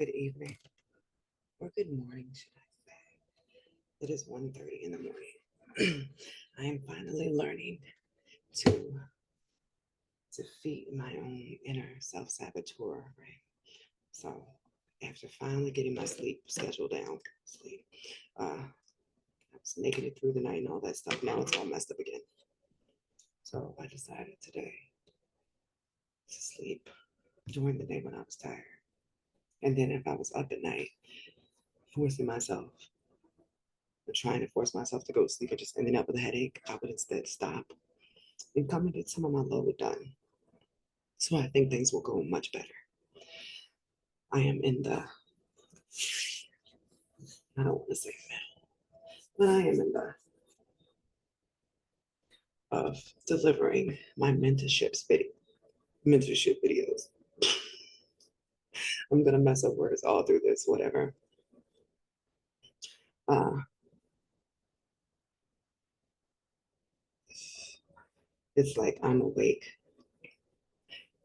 good evening, or good morning, should I say. It is 1:30 in the morning. I am finally learning to defeat my own inner self-saboteur, right? So after finally getting my sleep schedule down, I was making it through the night and all that stuff. Now it's all messed up again. So I decided today to sleep during the day when I was tired. And then if I was up at night, forcing myself, or trying to force myself to go to sleep and just ending up with a headache, I would instead stop and come and get some of my load done. So I think things will go much better. I am in the, I don't want to say middle, but I am in the of delivering my mentorship videos. I'm gonna mess up words all through this, whatever. Uh, it's like I'm awake,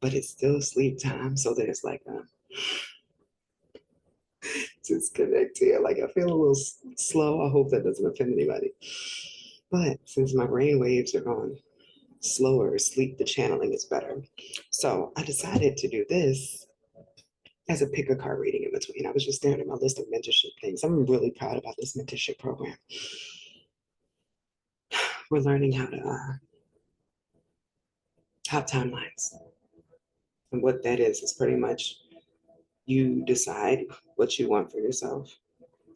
but it's still sleep time. So there's like a disconnect here. Like I feel a little slow. I hope that doesn't offend anybody. But since my brain waves are going slower, sleep, the channeling is better. So I decided to do this as a pick a card reading in between. I was just staring at my list of mentorship things. I'm really proud about this mentorship program. We're learning how to have timelines. And what that is pretty much you decide what you want for yourself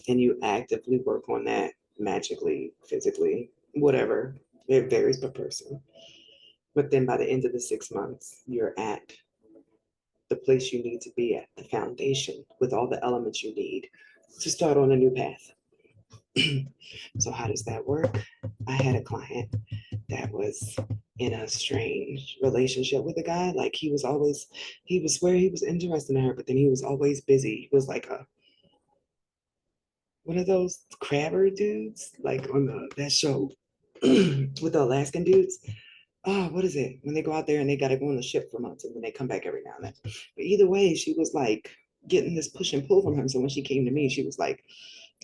and you actively work on that magically, physically, whatever. It varies per person. But then by the end of the 6 months, you're at the place you need to be at, the foundation with all the elements you need to start on a new path. So, how does that work? I had a client that was in a strange relationship with a guy. Like he was where he was interested in her, but then he was always busy. He was like one of those crabber dudes, like on that show with the Alaskan dudes. Oh, what is it? When they go out there and they got to go on the ship for months and then they come back every now and then. But either way, she was like getting this push and pull from him. So when she came to me, she was like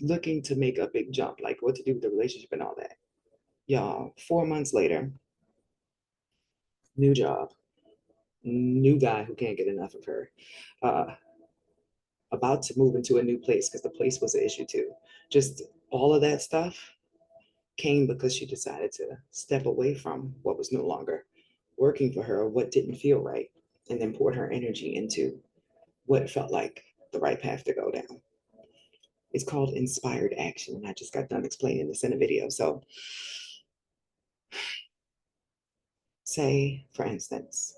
looking to make a big jump, like what to do with the relationship and all that. Y'all, 4 months later, new job, new guy who can't get enough of her, uh, about to move into a new place because the place was an issue too. Just all of that stuff came because she decided to step away from what was no longer working for her, what didn't feel right, and then poured her energy into what felt like the right path to go down. It's called inspired action. And I just got done explaining this in a video. So, say, for instance,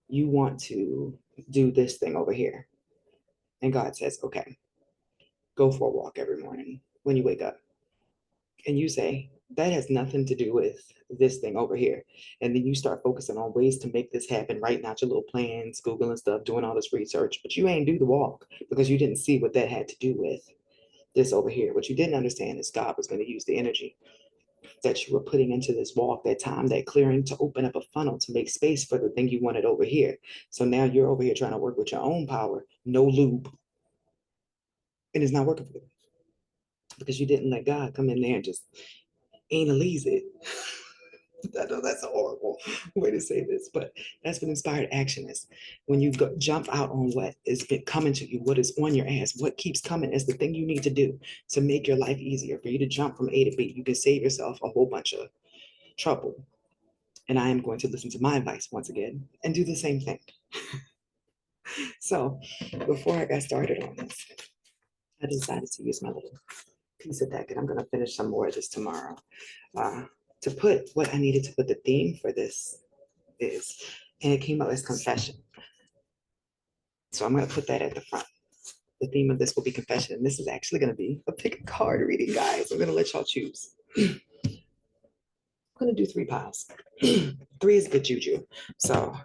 you want to do this thing over here. And God says, okay, go for a walk every morning when you wake up. And you say, that has nothing to do with this thing over here. And then you start focusing on ways to make this happen, writing out your little plans, Googling stuff, doing all this research, but you ain't do the walk because you didn't see what that had to do with this over here. What you didn't understand is God was going to use the energy that you were putting into this walk, that time, that clearing to open up a funnel to make space for the thing you wanted over here. So now you're over here trying to work with your own power, no lube, and it's not working for you because you didn't let God come in there and just analyze it. I know that's a horrible way to say this, but that's what inspired action is. When you jump out on what is coming to you, what is on your ass, what keeps coming is the thing you need to do to make your life easier for you to jump from A to B. You can save yourself a whole bunch of trouble. And I am going to listen to my advice once again and do the same thing. So before I got started on this, I decided to use my little piece of deck, and I'm going to finish some more of this tomorrow. To put what I needed to put the theme for this is, and it came up as confession. So I'm going to put that at the front. The theme of this will be confession. And this is actually going to be a pick a card reading, guys. I'm going to let y'all choose. I'm going to do 3 piles. 3 is good juju. So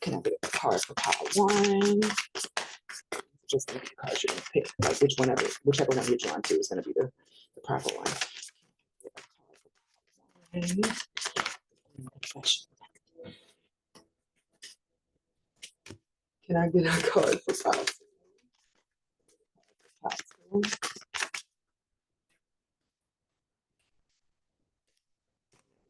can I get a card for pile 1? Just the cards you're going to pick. Like whichever one you're drawn to is going to be the proper one. Confession. Can I get a card for pile 2?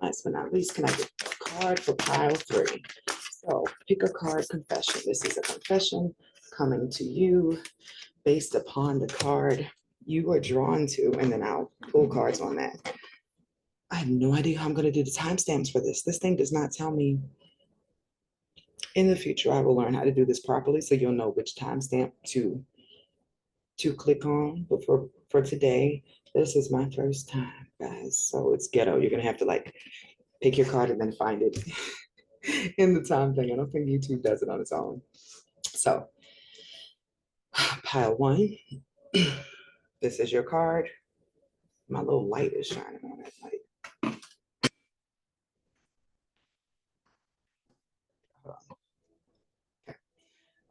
Last but not least, can I get a card for pile 3? So pick a card, confession. This is a confession coming to you based upon the card you are drawn to, and then I'll pull cards on that. I have no idea how I'm going to do the timestamps for this. This thing does not tell me. In the future, I will learn how to do this properly, so you'll know which timestamp to click on. But for today, this is my first time, guys. So it's ghetto. You're gonna have to like pick your card and then find it in the time thing. I don't think YouTube does it on its own. So pile 1. This is your card. My little light is shining on that light.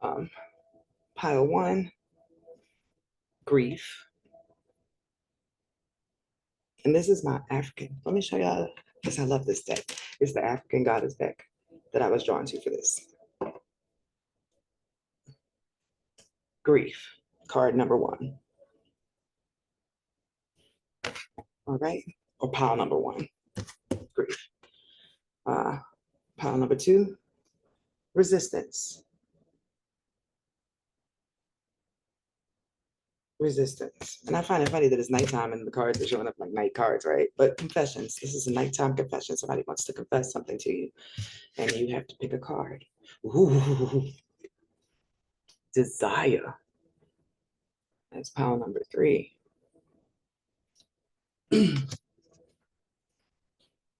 Okay. Pile 1, grief. And this is my African. Let me show y'all, because I love this deck. It's the African Goddess deck that I was drawn to for this. Grief, card number 1. All right, or pile number 1, grief. Pile number 2, resistance. Resistance. And I find it funny that it's nighttime and the cards are showing up like night cards, right? But confessions. This is a nighttime confession. Somebody wants to confess something to you, and you have to pick a card. Ooh, desire. That's pile number 3.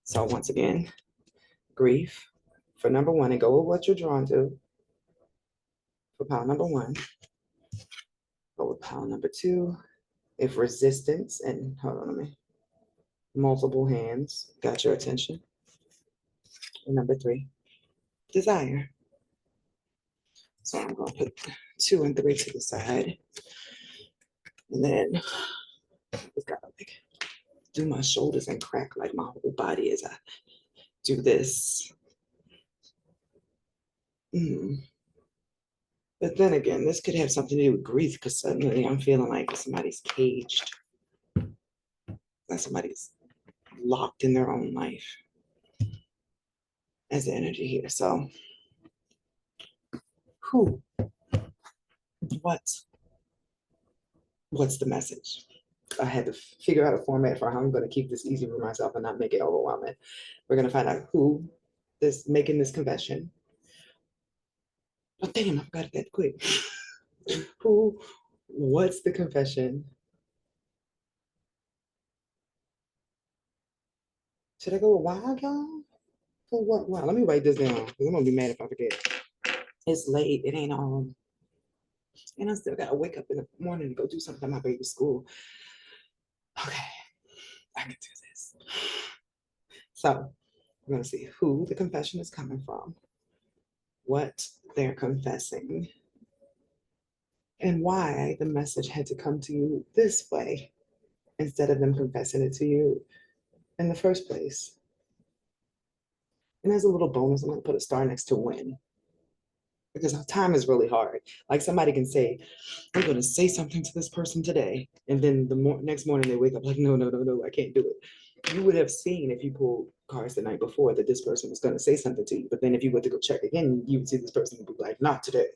So once again, grief for number 1, and go with what you're drawn to. For pile number 1, go with pile number 2. If resistance, and hold on, let me, multiple hands got your attention. And number 3, desire. So I'm going to put 2 and 3 to the side. And then I've got to like do my shoulders and crack like my whole body as I do this. But then again, this could have something to do with grief, because suddenly I'm feeling like somebody's caged, that somebody's locked in their own life as the energy here. So, who, what's the message? I had to figure out a format for how I'm going to keep this easy for myself and not make it overwhelming. We're going to find out who is making this confession. Oh, damn, I forgot it that quick. Who, what's the confession? Should I go with why, y'all? For what? Wow, let me write this down, because I'm going to be mad if I forget. It's late. It ain't and I still got to wake up in the morning and go do something at my baby's school. Okay, I can do this. So we're going to see who the confession is coming from, what they're confessing, and why the message had to come to you this way instead of them confessing it to you in the first place. And as a little bonus, I'm going to put a star next to win, because time is really hard. Like somebody can say, I'm going to say something to this person today. And then the next morning they wake up like, no, I can't do it. You would have seen if you pulled cards the night before that this person was going to say something to you. But then if you went to go check again, you would see this person would be like, not today.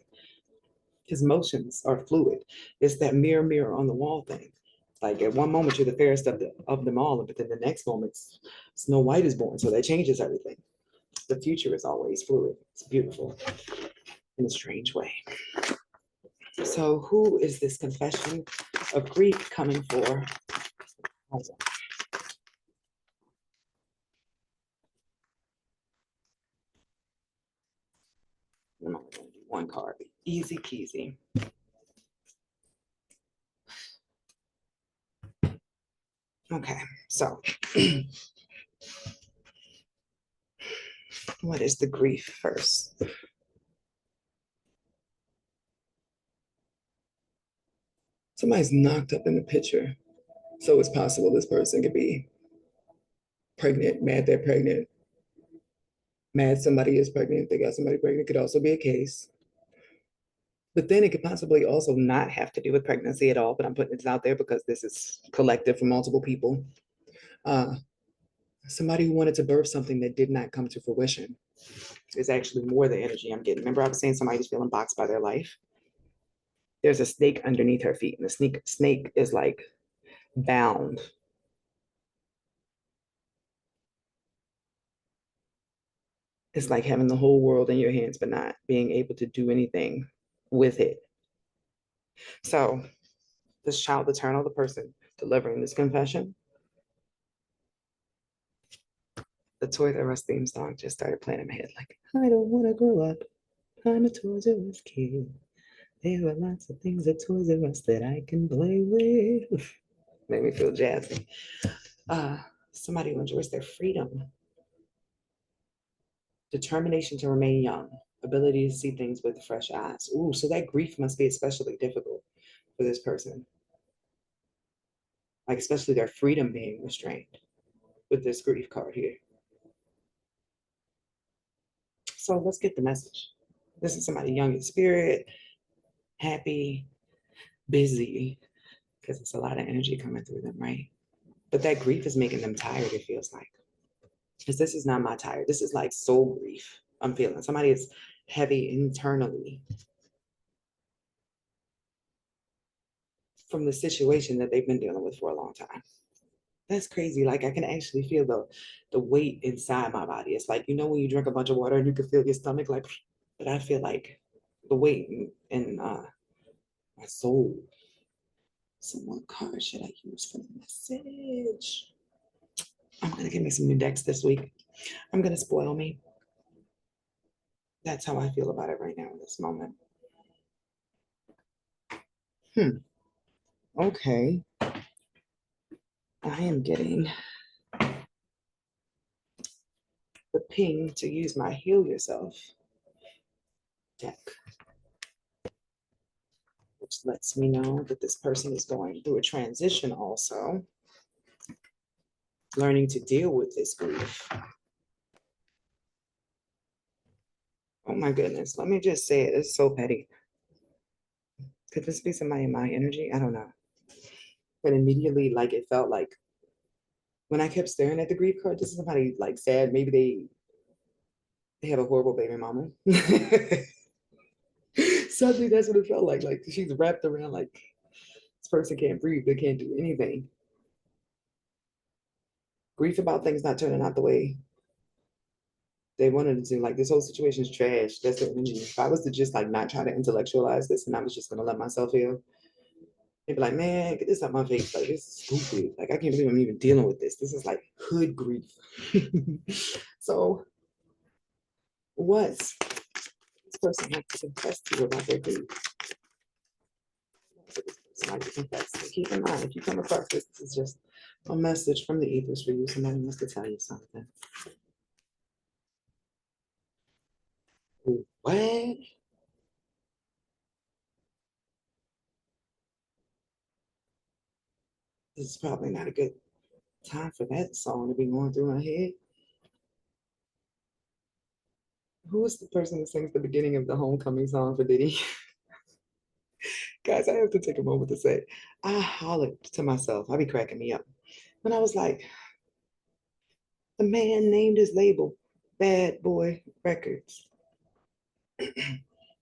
His emotions are fluid. It's that mirror on the wall thing. Like at one moment you're the fairest of them all, but then the next moment Snow White is born. So that changes everything. The future is always fluid. It's beautiful in a strange way. So who is this confession of grief coming for? Hold on. I'm only going to do one card. Easy peasy. Okay, so what is the grief first? Somebody's knocked up in the picture. So it's possible this person could be pregnant, mad they're pregnant, mad somebody is pregnant, they got somebody pregnant. Could also be a case. But then it could possibly also not have to do with pregnancy at all. But I'm putting this out there because this is collective for multiple people. Uh, Somebody who wanted to birth something that did not come to fruition is actually more the energy I'm getting. Remember, I was saying somebody's feeling boxed by their life. There's a snake underneath her feet, and the snake is like bound. It's like having the whole world in your hands, but not being able to do anything with it. So, this child eternal, the person delivering this confession, the Toys R Us theme song just started playing in my head. Like, I don't want to grow up. I'm a Toys R Us kid. There are lots of things at Toys R Us that I can play with. Made me feel jazzy. Uh, Somebody who enjoys their freedom, determination to remain young, ability to see things with fresh eyes. Ooh, so that grief must be especially difficult for this person, like especially their freedom being restrained with this grief card here. So let's get the message. This is somebody young in spirit, happy, busy, because it's a lot of energy coming through them, right? But that grief is making them tired, it feels like. Because this is not my tired. This is like soul grief I'm feeling. Somebody is heavy internally from the situation that they've been dealing with for a long time. That's crazy. Like I can actually feel the weight inside my body. It's like, you know, when you drink a bunch of water and you can feel your stomach like, but I feel like the weight in my soul. So what card should I use for the message? I'm gonna give me some new decks this week. I'm gonna spoil me. That's how I feel about it right now in this moment. Hmm. Okay. I am getting the ping to use my Heal Yourself deck, which lets me know that this person is going through a transition also, learning to deal with this grief. Oh my goodness. Let me just say it. It's so petty. Could this be somebody in my energy? I don't know. But immediately, like it felt like when I kept staring at the grief card, this is somebody like sad. Maybe they have a horrible baby mama. Suddenly that's what it felt like. Like she's wrapped around like this person can't breathe, they can't do anything. Grief about things not turning out the way they wanted it to. Like this whole situation is trash. That's the energy. If I was to just like not try to intellectualize this and I was just gonna let myself feel, they'd be like, man, get this out my face. Like it's stupid. Like I can't believe I'm even dealing with this. This is like hood grief. So what's this person have to confess to you about their grief? Somebody to confess. So keep in mind, if you come across this, this is just a message from the ethers for you. Somebody wants to tell you something. What? This is probably not a good time for that song to be going through my head. Who is the person that sings the beginning of the homecoming song for Diddy? Guys, I have to take a moment to say, I hollered to myself. I be cracking me up. When I was like, the man named his label Bad Boy Records.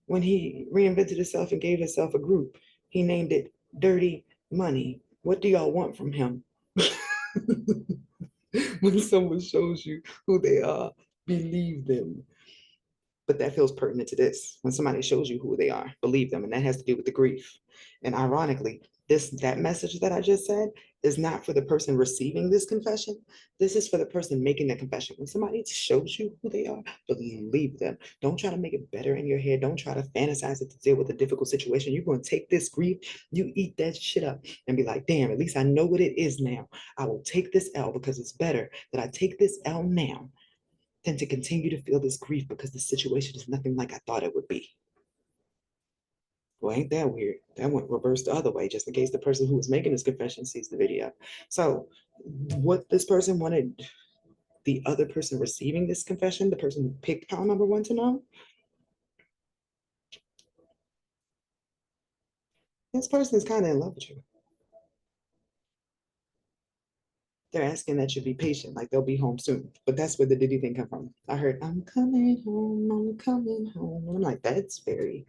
When he reinvented himself and gave himself a group, he named it Dirty Money. What do y'all want from him? When someone shows you who they are, believe them. But that feels pertinent to this. When somebody shows you who they are, believe them. And that has to do with the grief. And ironically, that message that I just said is not for the person receiving this confession. This is for the person making the confession. When somebody shows you who they are, believe them. Don't try to make it better in your head. Don't try to fantasize it to deal with a difficult situation. You're going to take this grief, you eat that shit up and be like, damn, at least I know what it is now. I will take this L because it's better that I take this L now than to continue to feel this grief because the situation is nothing like I thought it would be. Well, ain't that weird? That went reversed the other way, just in case the person who was making this confession sees the video. So, what this person wanted the other person receiving this confession, the person who picked pile number one, to know This person is kind of in love with you. They're asking that you be patient, like they'll be home soon. But that's where the Diddy thing come from. I heard, I'm coming home, I'm coming home. And I'm like, that's very,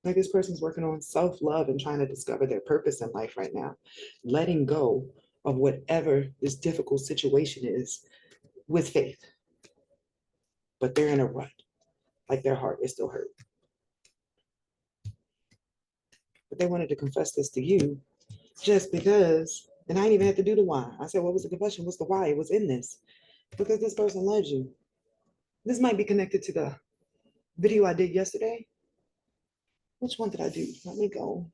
like this person's working on self-love and trying to discover their purpose in life right now, letting go of whatever this difficult situation is with faith. But they're in a rut, like their heart is still hurt. But they wanted to confess this to you just because, and I didn't even have to do the why. I said, what was the confession? What's the why? It was in this. Because this person loves you. This might be connected to the video I did yesterday. Which one did I do? Let me go.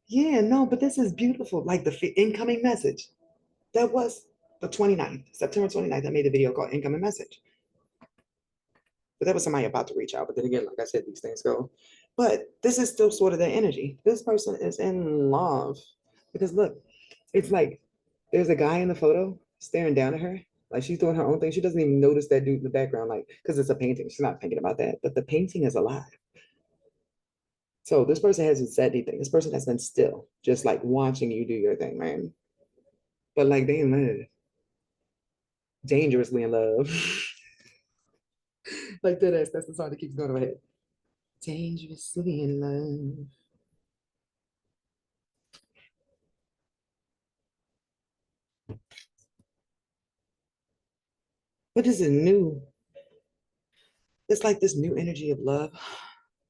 Yeah, no, but this is beautiful. Like the incoming message. That was the 29th, September 29th. I made a video called Incoming Message. But that was somebody about to reach out. But then again, like I said, these things go. But this is still sort of the energy. This person is in love. Because look, it's like there's a guy in the photo staring down at her. Like she's doing her own thing. She doesn't even notice that dude in the background, like, because it's a painting. She's not thinking about that. But the painting is alive. So this person hasn't said anything. This person has been still, just like watching you do your thing, man. But like they in love, dangerously in love. Like that's the song that keeps going in my head. Dangerously in love. But this is new. It's like this new energy of love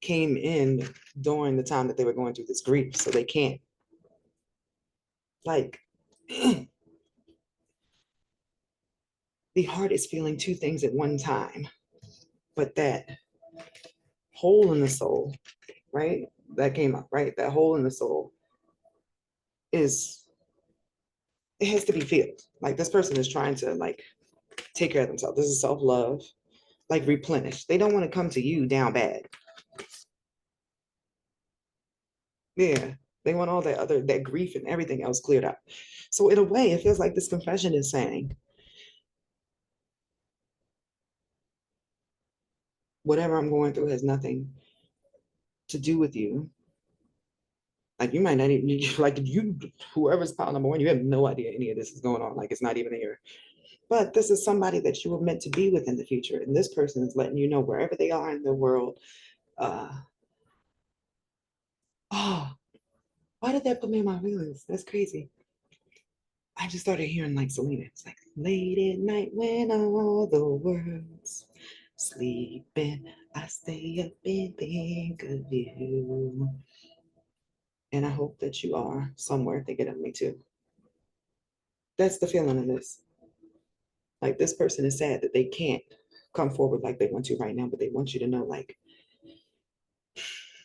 came in during the time that they were going through this grief. So they can't like the heart is feeling two things at one time, but that hole in the soul, right? That came up, right? That hole in the soul is it has to be filled. Like this person is trying to like take care of themselves. This is self-love, like replenish. They don't want to come to you down bad. Yeah. They want all that other that grief and everything else cleared up. So in a way, it feels like this confession is saying, whatever I'm going through has nothing to do with you. Like you might not even like you whoever's pile number one, you have no idea any of this is going on. Like it's not even here. But this is somebody that you were meant to be with in the future. And this person is letting you know wherever they are in the world, uh oh, why did that put me in my feelings? That's crazy. I just started hearing like Selena. It's like late at night when all the world's sleeping, I stay up and think of you. And I hope that you are somewhere thinking of me too. That's the feeling of this. Like this person is sad that they can't come forward like they want to right now, but they want you to know, like,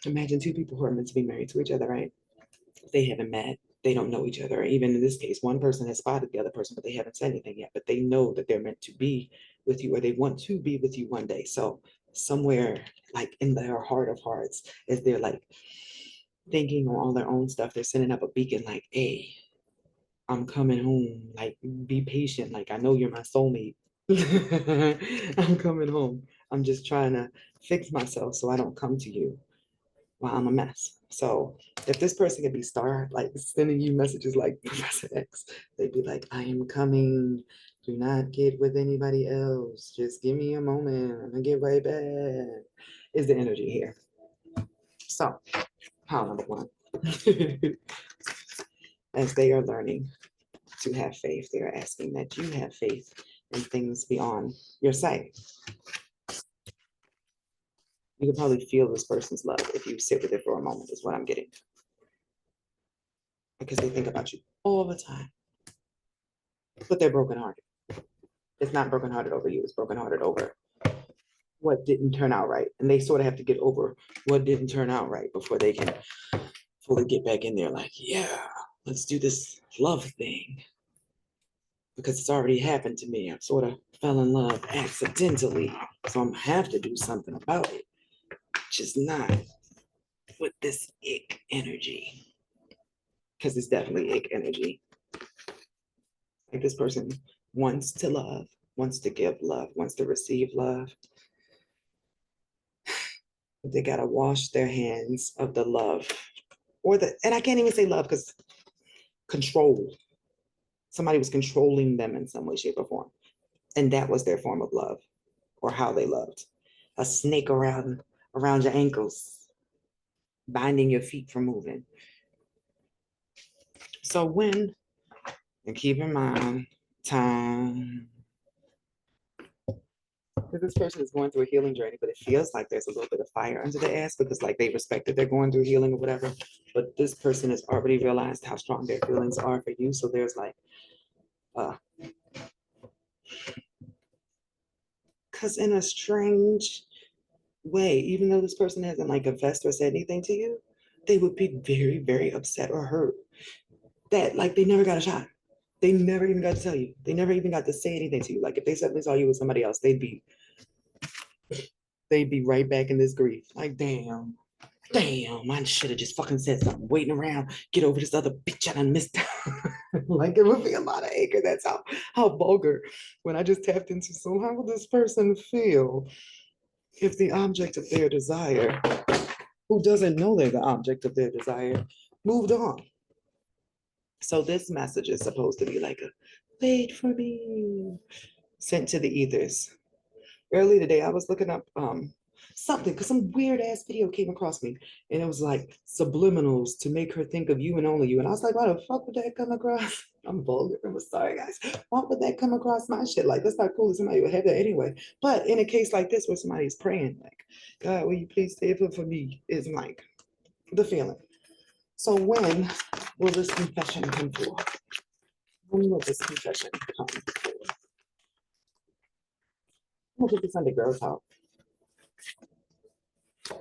imagine two people who are meant to be married to each other, right? They haven't met, they don't know each other. Even in this case, one person has spotted the other person, but they haven't said anything yet. But they know that they're meant to be with you, or they want to be with you one day. So somewhere like in their heart of hearts, as they're like thinking on all their own stuff, they're sending up a beacon like, hey, I'm coming home. Like, be patient. Like, I know you're my soulmate. I'm coming home. I'm just trying to fix myself so I don't come to you while I'm a mess. So if this person could be like sending you messages like Professor X, they'd be like, I am coming. Do not get with anybody else. Just give me a moment. I'm gonna get right back. Is the energy here. So, pile number one. As they are learning to have faith, they are asking that you have faith in things beyond your sight. You can probably feel this person's love if you sit with it for a moment, is what I'm getting. Because they think about you all the time. But they're brokenhearted. It's not brokenhearted over you, it's brokenhearted over what didn't turn out right. And they sort of have to get over what didn't turn out right before they can fully get back in there, like, yeah, let's do this love thing. Because it's already happened to me. I sort of fell in love accidentally. So I'm gonna have to do something about it. Just not with this ick energy. Because it's definitely ick energy. Like this person wants to love, wants to give love, wants to receive love. But they gotta wash their hands of the love. And I can't even say love because control. Somebody was controlling them in some way, shape, or form. And that was their form of love or how they loved. A snake around your ankles, binding your feet from moving. So and keep in mind, time, because this person is going through a healing journey, but it feels like there's a little bit of fire under the ass because like they respect that they're going through healing or whatever. But this person has already realized how strong their feelings are for you. So there's like, because in a strange way, even though this person hasn't like confessed or said anything to you, they would be very, very upset or hurt that like they never got a shot. They never even got to tell you. They never even got to say anything to you. Like if they suddenly saw you with somebody else, they'd be right back in this grief. Like, damn, I should have just fucking said something. Waiting around, get over this other bitch I done missed. Like it would be a lot of anger. That's how vulgar. When I just tapped into, so how would this person feel if the object of their desire, who doesn't know they're the object of their desire, moved on? So this message is supposed to be like a wait for me, sent to the ethers. Early today, I was looking up something because some weird ass video came across me, and it was like subliminals to make her think of you and only you. And I was like, why the fuck would that come across? I'm vulgar. I'm sorry, guys. Why would that come across my shit? Like that's not cool that somebody would have that anyway. But in a case like this where somebody's praying, like, God, will you please save her for me? Is like the feeling. So when will this confession come forth? When will this confession come forth? I'm gonna put this under girls' house. I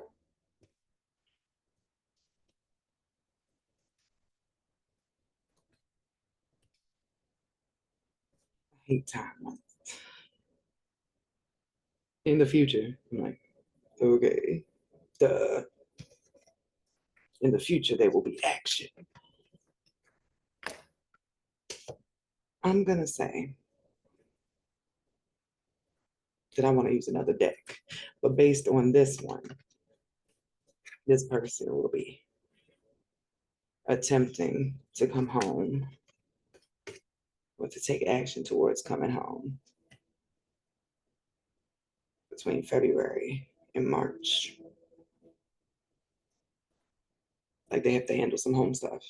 hate time. In the future, I'm like, okay, duh. In the future, there will be action. I'm gonna say that I want to use another deck, but based on this one, this person will be attempting to come home or to take action towards coming home between February and March. Like they have to handle some home stuff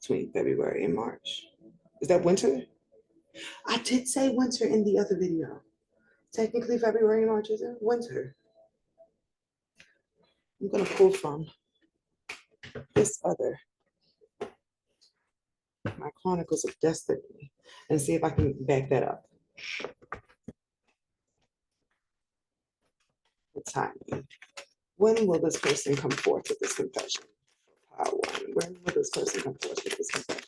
between February and March. Is that winter? I did say winter in the other video. Technically, February and March is winter. I'm gonna pull from this other, my Chronicles of Destiny, and see if I can back that up. The timing. When will this person come forth with this confession? Power. When will this person come forth with this confession?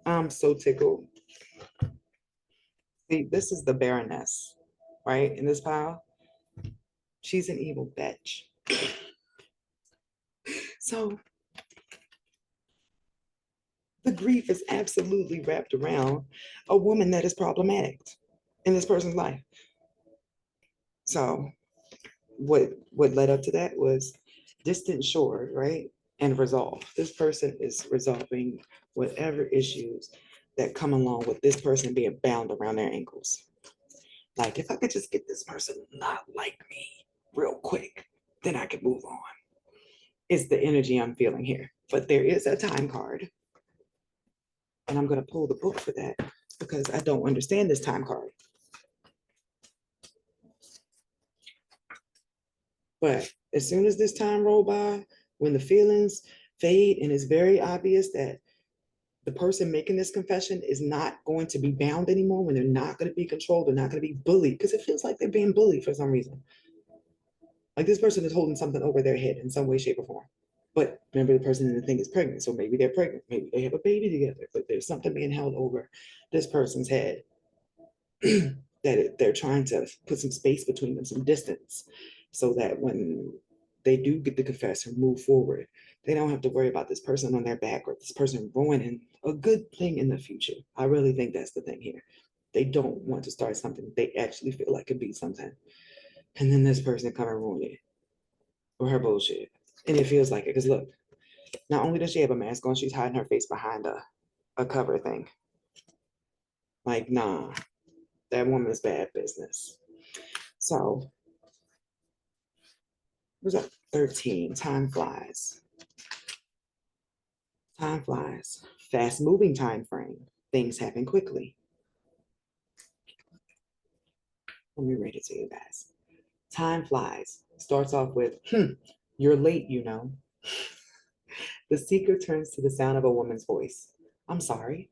I'm so tickled. See, this is the Baroness, right? In this pile, she's an evil bitch. So the grief is absolutely wrapped around a woman that is problematic in this person's life. So what led up to that was distant shore, right? And resolve. This person is resolving whatever issues that come along with this person being bound around their ankles. Like if I could just get this person not like me real quick, then I could move on. Is the energy I'm feeling here. But there is a time card. And I'm gonna pull the book for that because I don't understand this time card. But as soon as this time roll by, when the feelings fade and it's very obvious that the person making this confession is not going to be bound anymore, when they're not going to be controlled, they're not going to be bullied, because it feels like they're being bullied for some reason. Like this person is holding something over their head in some way, shape, or form. But remember, the person in the thing is pregnant. So maybe they're pregnant. Maybe they have a baby together, but there's something being held over this person's head that they're trying to put some space between them, some distance, so that when they do get to confess or move forward, they don't have to worry about this person on their back or this person ruining a good thing in the future. I really think that's the thing here. They don't want to start something they actually feel like could be something. And then this person come and ruin it or her bullshit. And it feels like it. Because look, not only does she have a mask on, she's hiding her face behind a cover thing. Like, nah, that woman's bad business. So, what's up? 13. Time flies. Time flies. Fast moving time frame. Things happen quickly. Let me read it to you guys. Time flies. Starts off with, you're late, you know. The seeker turns to the sound of a woman's voice. I'm sorry.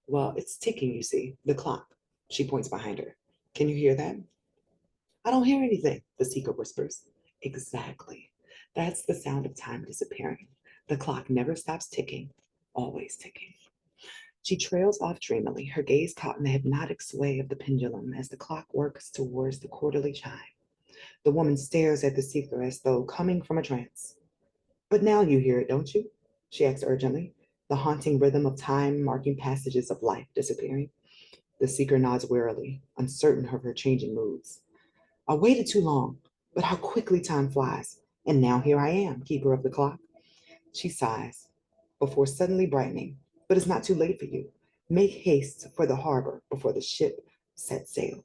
Well, it's ticking, you see, the clock. She points behind her. Can you hear that? I don't hear anything, the seeker whispers. Exactly. That's the sound of time disappearing. The clock never stops ticking, always ticking. She trails off dreamily, her gaze caught in the hypnotic sway of the pendulum as the clock works towards the quarterly chime. The woman stares at the seeker as though coming from a trance. But now you hear it, don't you? She asks urgently, the haunting rhythm of time marking passages of life disappearing. The seeker nods wearily, uncertain of her changing moods. I waited too long, but how quickly time flies. And now here I am, keeper of the clock. She sighs, before suddenly brightening. But it's not too late for you. Make haste for the harbor before the ship sets sail.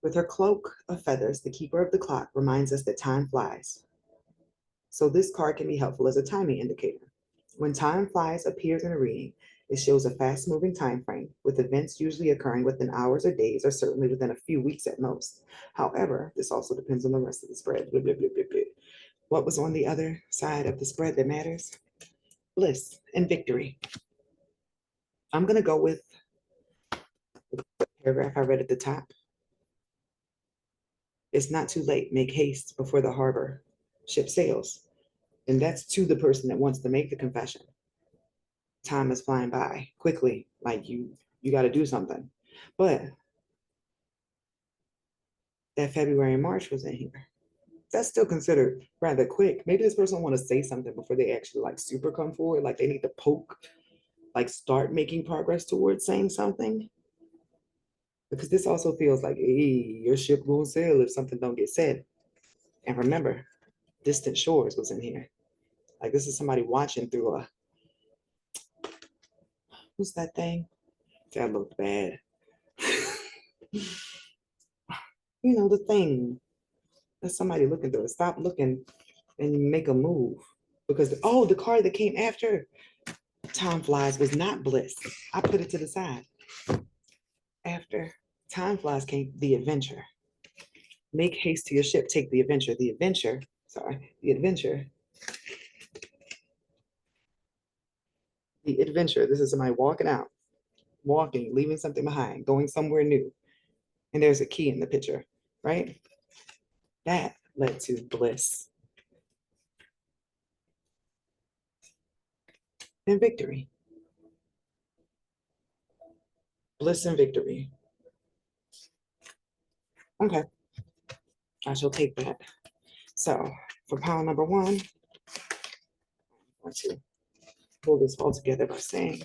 With her cloak of feathers, the keeper of the clock reminds us that time flies. So this card can be helpful as a timing indicator. When time flies appears in a reading, it shows a fast-moving time frame, with events usually occurring within hours or days, or certainly within a few weeks at most. However, this also depends on the rest of the spread. Blah, blah, blah, blah, blah. What was on the other side of the spread that matters? Bliss and victory. I'm going to go with the paragraph I read at the top. It's not too late. Make haste before the harbor ship sails. And that's to the person that wants to make the confession. Time is flying by quickly, like you got to do something. But that February and March was in here. That's still considered rather quick. Maybe this person want to say something before they actually like super come forward. Like they need to poke, like start making progress towards saying something. Because this also feels like, hey, your ship won't sail if something don't get said. And remember, distant shores was in here. Like this is somebody watching through a, what's that thing? That looked bad. You know, the thing. That's somebody looking through it. Stop looking and make a move. Because, oh, the card that came after Time Flies was not Bliss. I put it to the side. After Time Flies came the Adventure. Make haste to your ship, take the adventure. The adventure, the adventure. This is somebody walking out, walking, leaving something behind, going somewhere new. And there's a key in the picture, right? That led to bliss and victory. Bliss and victory. Okay, I shall take that. So for pile number one, I want to pull this all together by saying,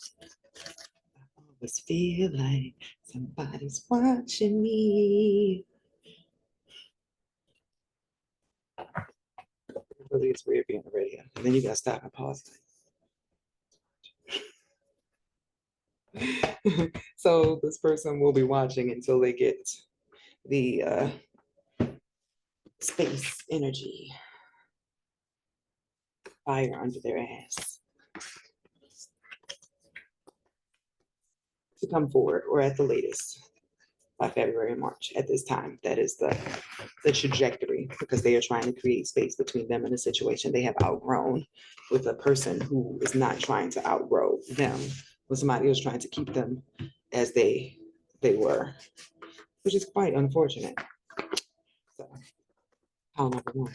I always feel like somebody's watching me. It really is weird being on the radio. And then you gotta stop and pause. So this person will be watching until they get the space energy fire under their ass to come forward, or at the latest by February and March. At this time, that is the trajectory, because they are trying to create space between them and a situation they have outgrown, with a person who is not trying to outgrow them, with somebody who's trying to keep them as they they were, which is quite unfortunate. So, pile number one.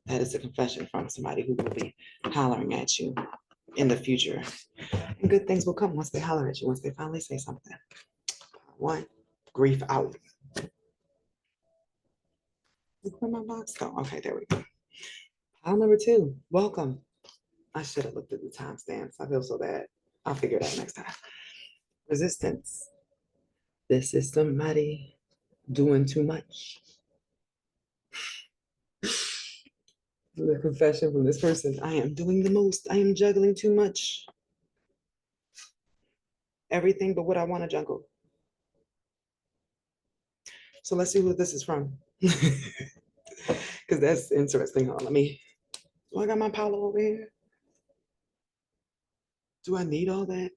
That is a confession from somebody who will be hollering at you in the future. And good things will come once they holler at you, once they finally say something. One, grief out. Where my box go? Okay, there we go. Pile number two, welcome. I should have looked at the timestamps. I feel so bad. I'll figure it out next time. Resistance. This is somebody doing too much. The confession from this person, I am doing the most. I am juggling too much. Everything but what I want to juggle. So let's see who this is from. Because that's interesting. Let me, do I got my Paolo over here? Do I need all that?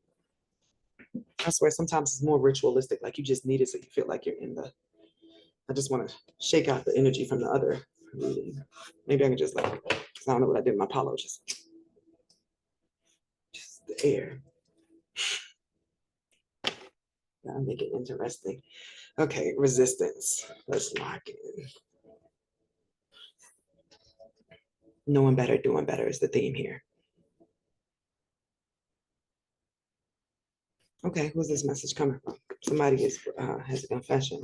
I swear sometimes it's more ritualistic. Like you just need it so you feel like you're in the, I just want to shake out the energy from the other reading. Maybe I can just like, because I don't know what I did with my Paolo, just the air. That'll make it interesting. Okay, resistance. Let's lock in. Knowing better, doing better is the theme here. Okay, who's this message coming from? Somebody has a confession.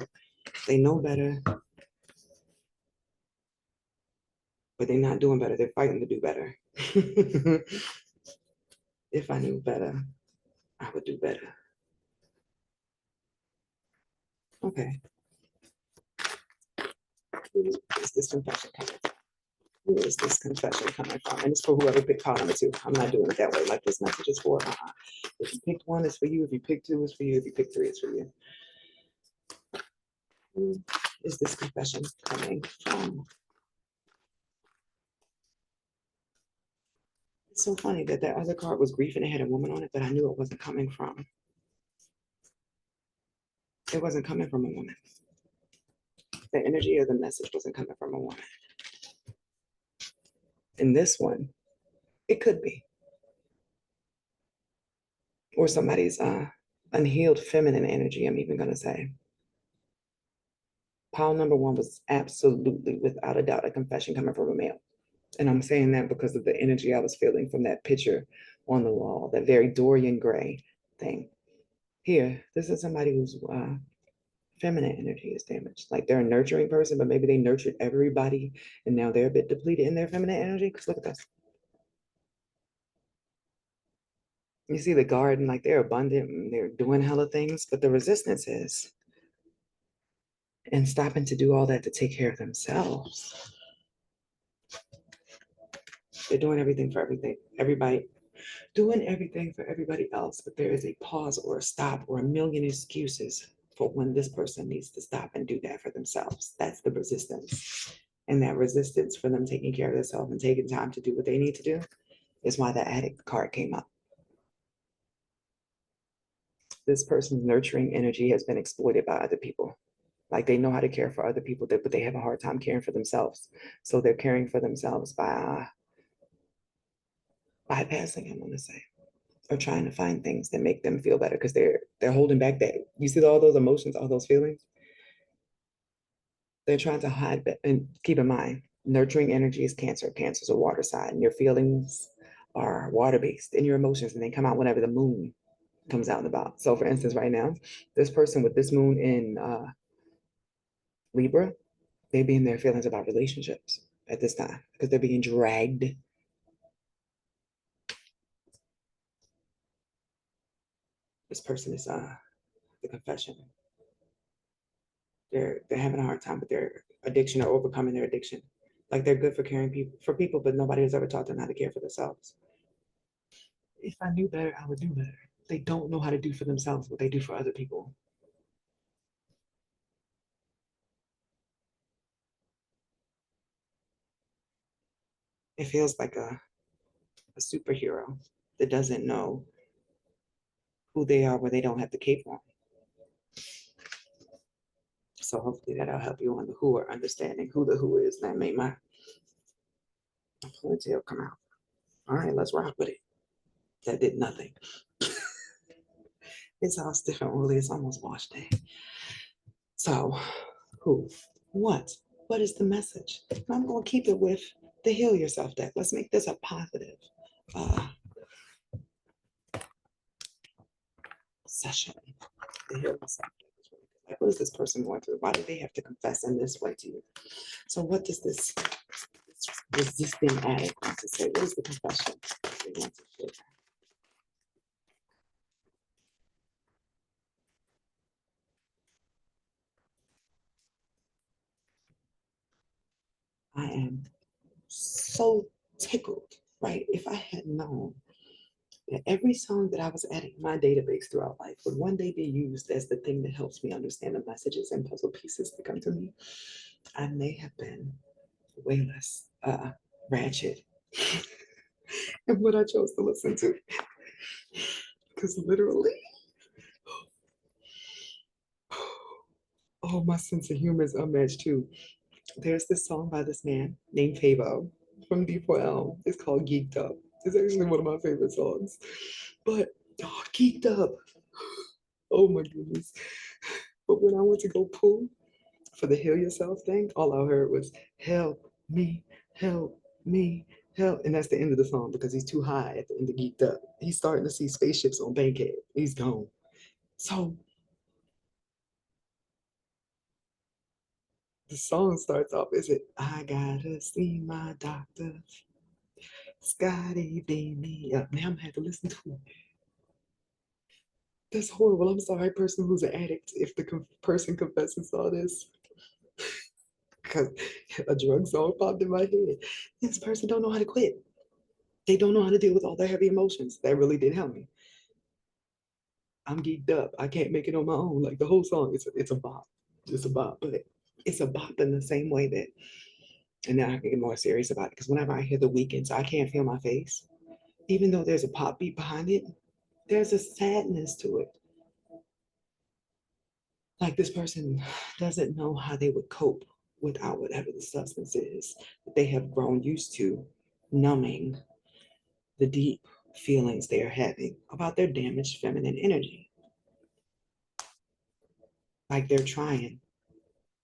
They know better, but they're not doing better. They're fighting to do better. If I knew better, I would do better. Okay. Who is this confession coming from? Who is this confession coming from? And it's for whoever picked pile number two. I'm not doing it that way. Like this message is for. If you picked one, it's for you. If you picked two, it's for you. If you picked three, it's for you. Who is this confession coming from? It's so funny that that other card was grief and it had a woman on it, but I knew it wasn't coming from. It wasn't coming from a woman. The energy of the message wasn't coming from a woman. In this one, it could be. Or somebody's unhealed feminine energy, I'm even going to say. Pile number one was absolutely, without a doubt, a confession coming from a male. And I'm saying that because of the energy I was feeling from that picture on the wall, that very Dorian Gray thing. Here, this is somebody who's feminine energy is damaged. Like they're a nurturing person, but maybe they nurtured everybody and now they're a bit depleted in their feminine energy. Because look at this. You see the garden, like they're abundant and they're doing hella things, but the resistance is and stopping to do all that to take care of themselves. They're doing everything for everybody, doing everything for everybody else, but there is a pause or a stop or a million excuses for when this person needs to stop and do that for themselves. That's the resistance. And that resistance for them taking care of themselves and taking time to do what they need to do is why the addict card came up. This person's nurturing energy has been exploited by other people. Like they know how to care for other people, but they have a hard time caring for themselves. So they're caring for themselves by bypassing, I'm gonna say, or trying to find things that make them feel better because they're holding back that. You see all those emotions, all those feelings. They're trying to hide that. And keep in mind, nurturing energy is Cancer. Cancer is a water sign. Your feelings are water based, and your emotions, and they come out whenever the moon comes out and about. So, for instance, right now, this person with this moon in Libra, they be in their feelings about relationships at this time because they're being dragged. This person is the confession. They're having a hard time with their addiction or overcoming their addiction. Like they're good for caring people, but nobody has ever taught them how to care for themselves. If I knew better, I would do better. They don't know how to do for themselves what they do for other people. It feels like a superhero that doesn't know who they are where they don't have the cape on. So hopefully that'll help you on the who or understanding who the who is. That made my ponytail come out. All right, let's rock with it. That did nothing. It's all stiff and oily. It's almost wash day. So, who? What? What is the message? And I'm going to keep it with the Heal Yourself deck. Let's make this a positive uh, session. The Heal Yourself deck is really good. Like, what is this person going through? Why do they have to confess in this way to you? So, what does this resisting addict want to say? What is the confession they want to share? I am so tickled, right? If I had known that every song that I was adding to my database throughout life would one day be used as the thing that helps me understand the messages and puzzle pieces that come to me, I may have been way less ratchet in what I chose to listen to. Because literally, oh, my sense of humor is unmatched too. There's this song by this man named Favo from D4L. It's called Geeked Up. It's actually one of my favorite songs. But oh, Geeked Up. Oh my goodness. But when I went to go pull for the Heal Yourself thing, all I heard was help me, help me, help. And that's the end of the song because he's too high at the end of Geeked Up. He's starting to see spaceships on Bankhead. He's gone. So the song starts off, is it I gotta see my doctor? Scotty beam me up. Now I'm gonna have to listen to it. That's horrible. I'm sorry, person who's an addict, if the person confesses all this, because a drug song popped in my head. This person don't know how to quit. They don't know how to deal with all their heavy emotions. That really did help me. I'm geeked up. I can't make it on my own. Like the whole song, it's a bop. It's a bop, but it's a bop in the same way that, and now I can get more serious about it because whenever I hear the weekends, I can't feel my face. Even though there's a pop beat behind it, there's a sadness to it. Like this person doesn't know how they would cope without whatever the substance is that they have grown used to numbing the deep feelings they are having about their damaged feminine energy. Like they're trying,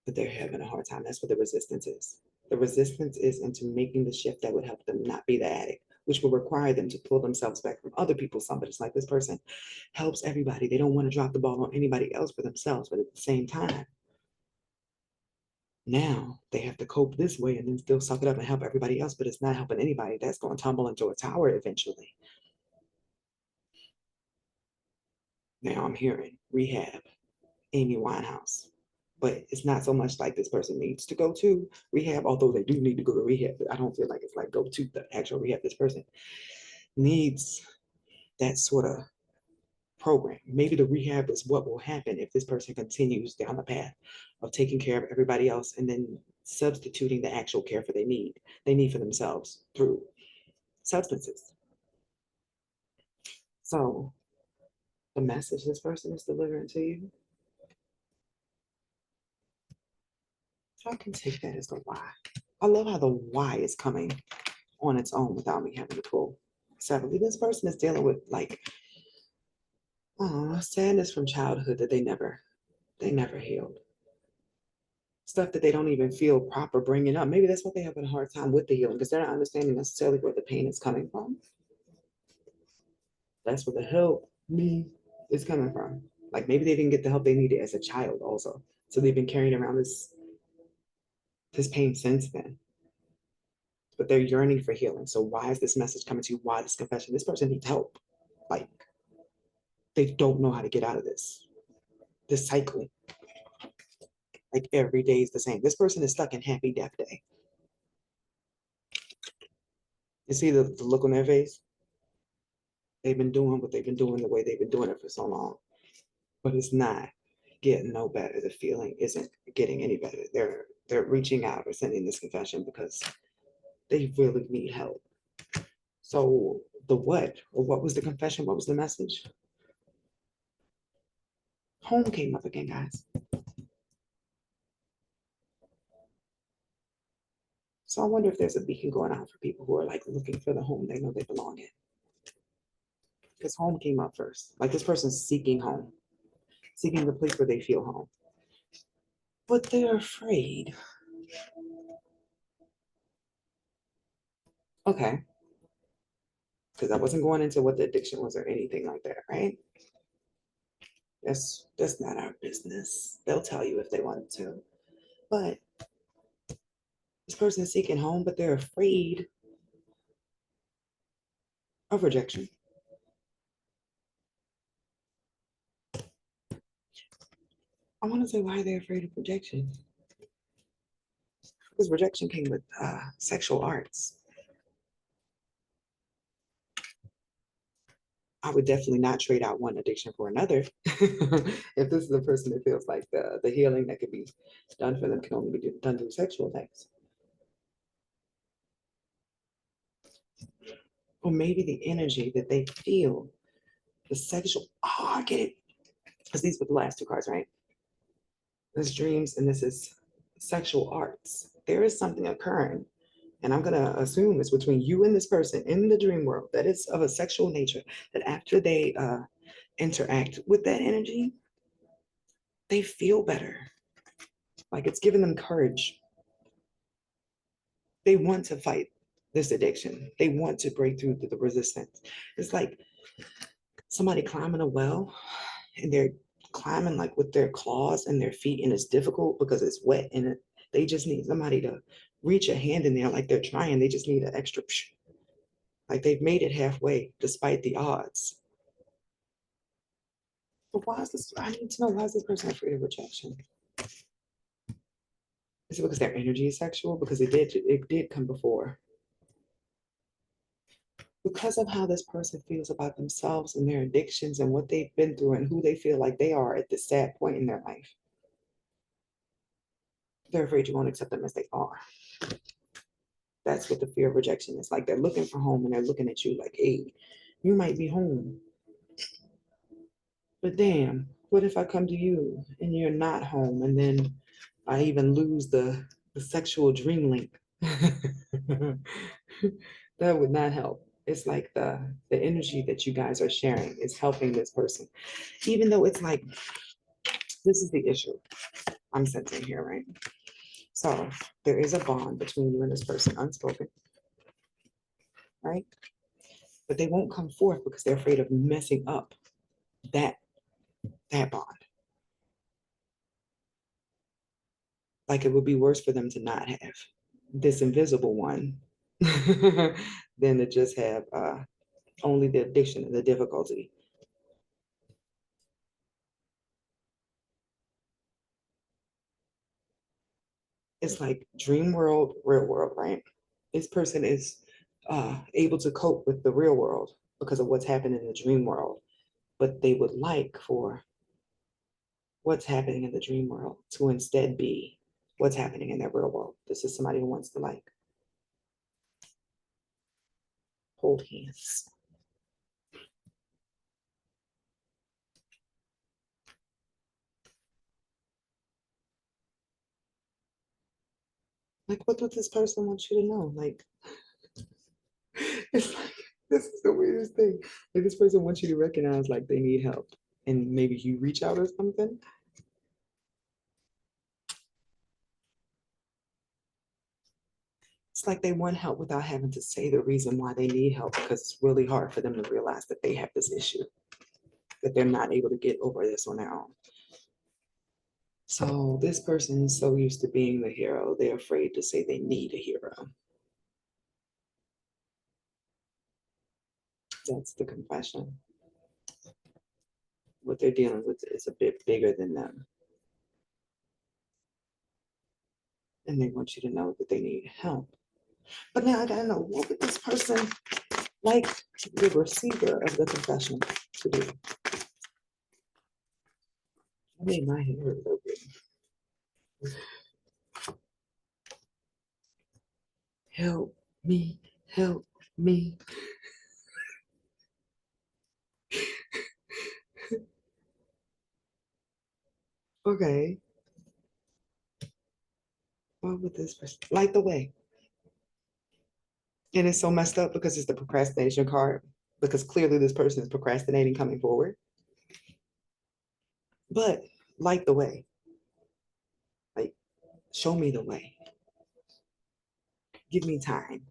but they're having a hard time. That's what the resistance is. The resistance is into making the shift that would help them not be the addict, which will require them to pull themselves back from other people's somebody's like this person helps everybody. They don't want to drop the ball on anybody else for themselves, but at the same time, now they have to cope this way and then still suck it up and help everybody else, but it's not helping anybody. That's going to tumble into a tower eventually. Now I'm hearing rehab, Amy Winehouse. But it's not so much like this person needs to go to rehab, although they do need to go to rehab. I don't feel like it's like go to the actual rehab. This person needs that sort of program. Maybe the rehab is what will happen if this person continues down the path of taking care of everybody else and then substituting the actual care for they need for themselves through substances. So the message this person is delivering to you, I can take that as the why. I love how the why is coming on its own without me having to pull separately. This person is dealing with like sadness from childhood that they never healed. Stuff that they don't even feel proper bringing up. Maybe that's what they have a hard time with the healing because they're not understanding necessarily where the pain is coming from. That's where the help me is coming from. Like maybe they didn't get the help they needed as a child also. So they've been carrying around this pain since then. But they're yearning for healing. So why is this message coming to you? Why this confession? This person needs help. Like they don't know how to get out of this cycle. Like every day is the same. This person is stuck in happy death day. You see the look on their face? They've been doing what they've been doing the way they've been doing it for so long. But it's not getting no better. The feeling isn't getting any better. They're reaching out or sending this confession because they really need help. So the what? Or what was the confession? What was the message? Home came up again, guys. So I wonder if there's a beacon going out for people who are like looking for the home they know they belong in. because home came up first. Like this person's seeking home, seeking the place where they feel home. But they're afraid. Okay. Because I wasn't going into what the addiction was or anything like that, right? That's not our business. They'll tell you if they want to. But this person is seeking home, but they're afraid of rejection. I want to say why they're afraid of rejection. Because rejection came with sexual arts. I would definitely not trade out one addiction for another. If this is a person that feels like the healing that could be done for them can only be done through sexual things. Or maybe the energy that they feel, the sexual, oh, I get it. Because these were the last two cards, right? This dreams and this is sexual arts. There is something occurring, and I'm gonna assume it's between you and this person in the dream world that is of a sexual nature, that after they interact with that energy, they feel better. Like it's giving them courage. They want to fight this addiction. They want to break through the resistance. It's like somebody climbing a well and they're climbing like with their claws and their feet, and it's difficult because it's wet and they just need somebody to reach a hand in there like they're trying. They just need an extra, like they've made it halfway despite the odds. But why is this? I need to know, why is this person afraid of rejection? Is it because their energy is sexual? Because it did come before. Because of how this person feels about themselves and their addictions and what they've been through and who they feel like they are at this sad point in their life. They're afraid you won't accept them as they are. That's what the fear of rejection is. Like they're looking for home and they're looking at you like, hey, you might be home. But damn, what if I come to you and you're not home, and then I even lose the sexual dream link? That would not help. It's like the energy that you guys are sharing is helping this person. Even though it's like, this is the issue I'm sensing here, right? So there is a bond between you and this person, unspoken, right? But they won't come forth because they're afraid of messing up that that bond. Like it would be worse for them to not have this invisible one than to just have only the addiction and the difficulty. It's like dream world, real world, right? This person is able to cope with the real world because of what's happening in the dream world, but they would like for what's happening in the dream world to instead be what's happening in their real world. This is somebody who wants to like hold hands. Like, what does this person want you to know? Like, it's like, this is the weirdest thing. Like, this person wants you to recognize like they need help, and maybe you reach out or something. It's like they want help without having to say the reason why they need help, because it's really hard for them to realize that they have this issue, that they're not able to get over this on their own. So this person is so used to being the hero, they're afraid to say they need a hero. That's the confession. What they're dealing with is a bit bigger than them. And they want you to know that they need help. But now I gotta know, what would this person like the receiver of the confession to do? I made my hair look good. Help me, help me. Okay, what would this person light the way? And it's so messed up because it's the procrastination card. because clearly this person is procrastinating coming forward. But light the way. Like, show me the way. Give me time.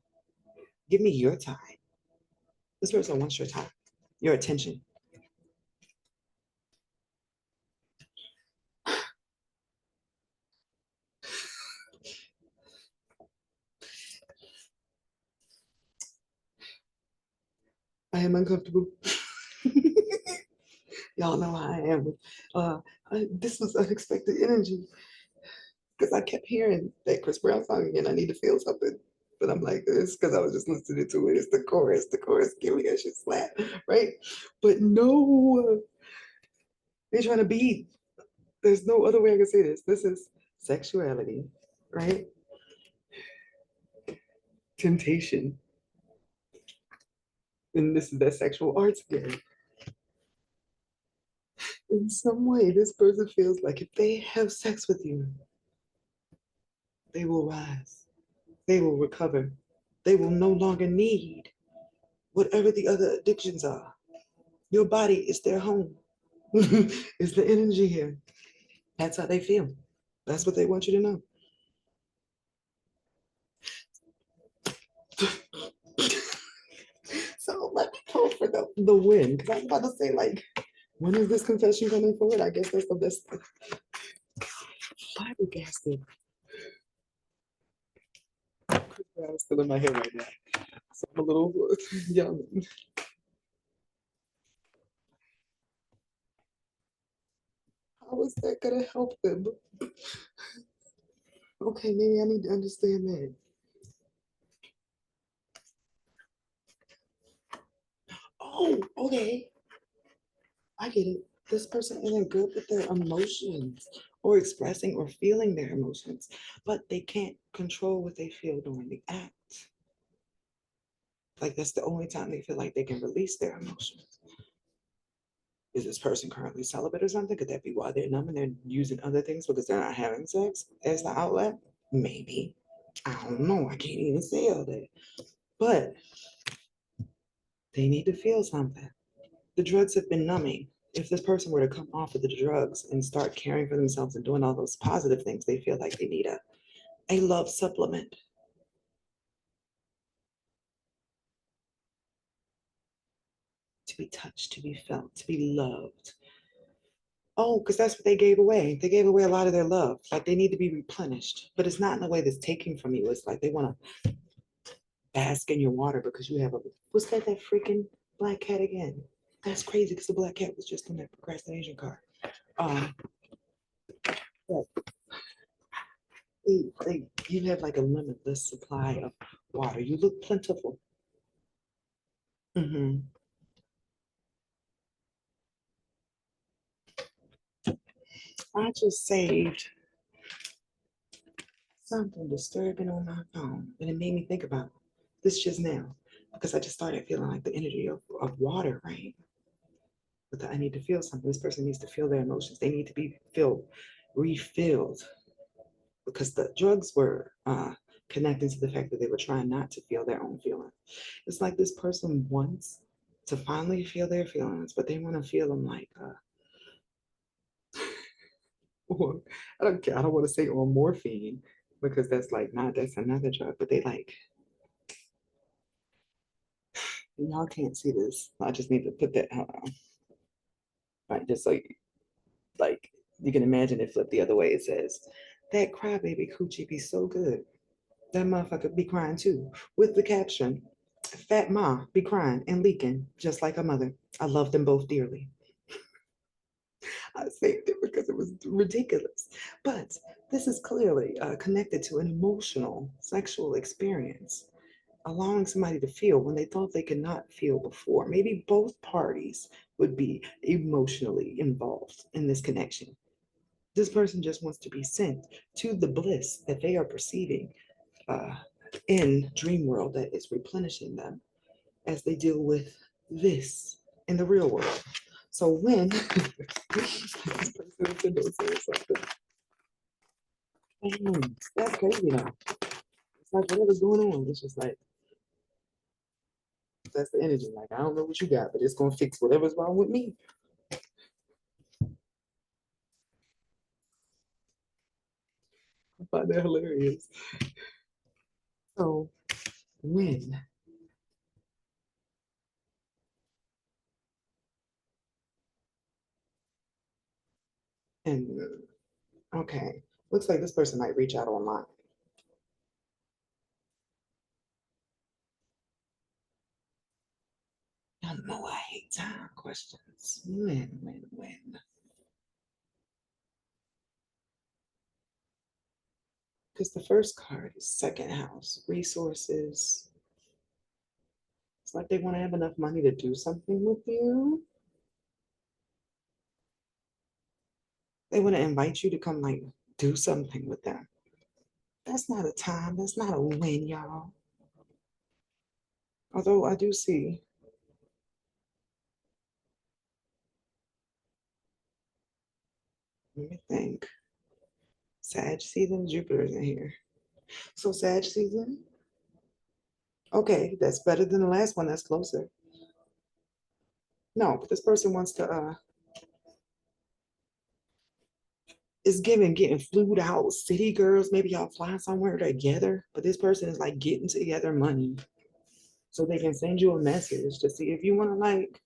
Give me your time. This person wants your time, your attention. I am uncomfortable. Y'all know how I am. Uh, this was unexpected energy because I kept hearing that Chris Brown song again. I need to feel something. But I'm like, it's because I was just listening to it. It's the chorus. The chorus give me a shit slap, right? But no, they're trying to be. There's no other way I can say this. This is sexuality, right? Temptation. And this is that sexual arts again. In some way, this person feels like if they have sex with you, they will rise, they will recover, they will no longer need whatever the other addictions are. Your body is their home. It's the energy here. That's how they feel. That's what they want you to know. So let me go for the win. Because I was about to say, like, when is this confession coming forward? I guess that's the best. Flabbergasted. I'm still in my head right now. So I'm a little young. How is that gonna help them? Okay, maybe I need to understand that. Oh, okay. I get it. This person isn't good with their emotions or expressing or feeling their emotions, but they can't control what they feel during the act. Like that's the only time they feel like they can release their emotions. Is this person currently celibate or something? Could that be why they're numb and they're using other things because they're not having sex as the outlet? Maybe. I don't know. I can't even say all that. But they need to feel something. The drugs have been numbing. If this person were to come off of the drugs and start caring for themselves and doing all those positive things, they feel like they need a love supplement. To be touched, to be felt, to be loved. Oh, because that's what they gave away. They gave away a lot of their love. Like they need to be replenished, but it's not in a way that's taking from you. It's like they want to bask in your water because you have a, what's that freaking black cat again? That's crazy because the black cat was just on that procrastination card. Um, but you have like a limitless supply of water. You look plentiful. Hmm. I just saved something disturbing on my phone, and it made me think about this just now because I just started feeling like the energy of water, right? But I need to feel something. This person needs to feel their emotions. They need to be filled, refilled, because the drugs were connecting to the fact that they were trying not to feel their own feelings. It's like this person wants to finally feel their feelings, but they want to feel them like, or, I don't care. I don't want to say on morphine because that's like not that's another drug, but they like y'all can't see this. I just need to put that right, just like you can imagine it flipped the other way. It says that crybaby coochie be so good. That motherfucker be crying too, with the caption, Fat Ma be crying and leaking just like a mother. I love them both dearly. I saved it because it was ridiculous. But this is clearly connected to an emotional sexual experience, allowing somebody to feel when they thought they could not feel before. Maybe both parties would be emotionally involved in this connection. This person just wants to be sent to the bliss that they are perceiving uh, in dream world that is replenishing them as they deal with this in the real world. So when this person is something, that's crazy though. It's like whatever's going on, it's just like That's the energy. Like, I don't know what you got, but it's gonna fix whatever's wrong with me. I find that hilarious. So when and okay, looks like this person might reach out online. I know I hate time questions. When? Because the first card is second house, resources. It's like they want to have enough money to do something with you. They want to invite you to come like do something with them. That's not a time. That's not a win, y'all. Although I do see, let me think. Sag season, Jupiter's in here. So Sag season, okay, that's better than the last one. That's closer. No, but this person wants to is giving getting flued out, city girls, maybe y'all fly somewhere together. But this person is like getting together money so they can send you a message to see if you want to like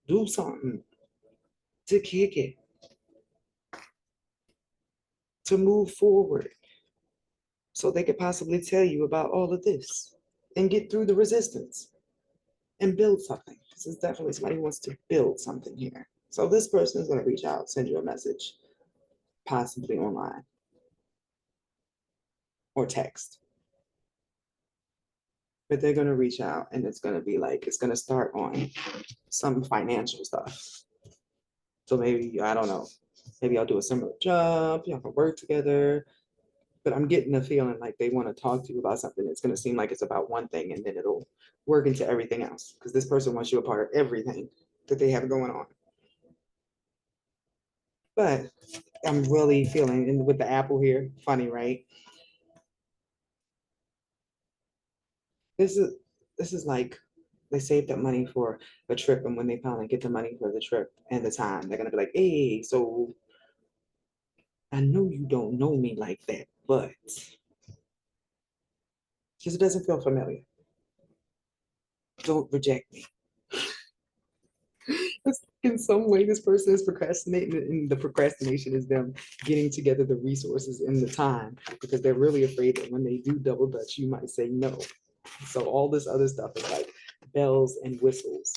do something to kick it, to move forward. So they could possibly tell you about all of this and get through the resistance and build something. This is definitely somebody who wants to build something here. So this person is going to reach out, send you a message, possibly online or text. But they're going to reach out and it's going to be like, it's going to start on some financial stuff. So maybe, I don't know, maybe I'll do a similar job, y'all can work together. But I'm getting the feeling like they want to talk to you about something. It's going to seem like it's about one thing and then it'll work into everything else because this person wants you a part of everything that they have going on. But I'm really feeling, and with the apple here, funny, right? This is this is like they saved up money for a trip, and when they finally get the money for the trip and the time, they're gonna be like, "Hey, so I know you don't know me like that, but because it doesn't feel familiar. Don't reject me." In some way, this person is procrastinating, and the procrastination is them getting together the resources and the time because they're really afraid that when they do double dutch, you might say no. So all this other stuff is like bells and whistles,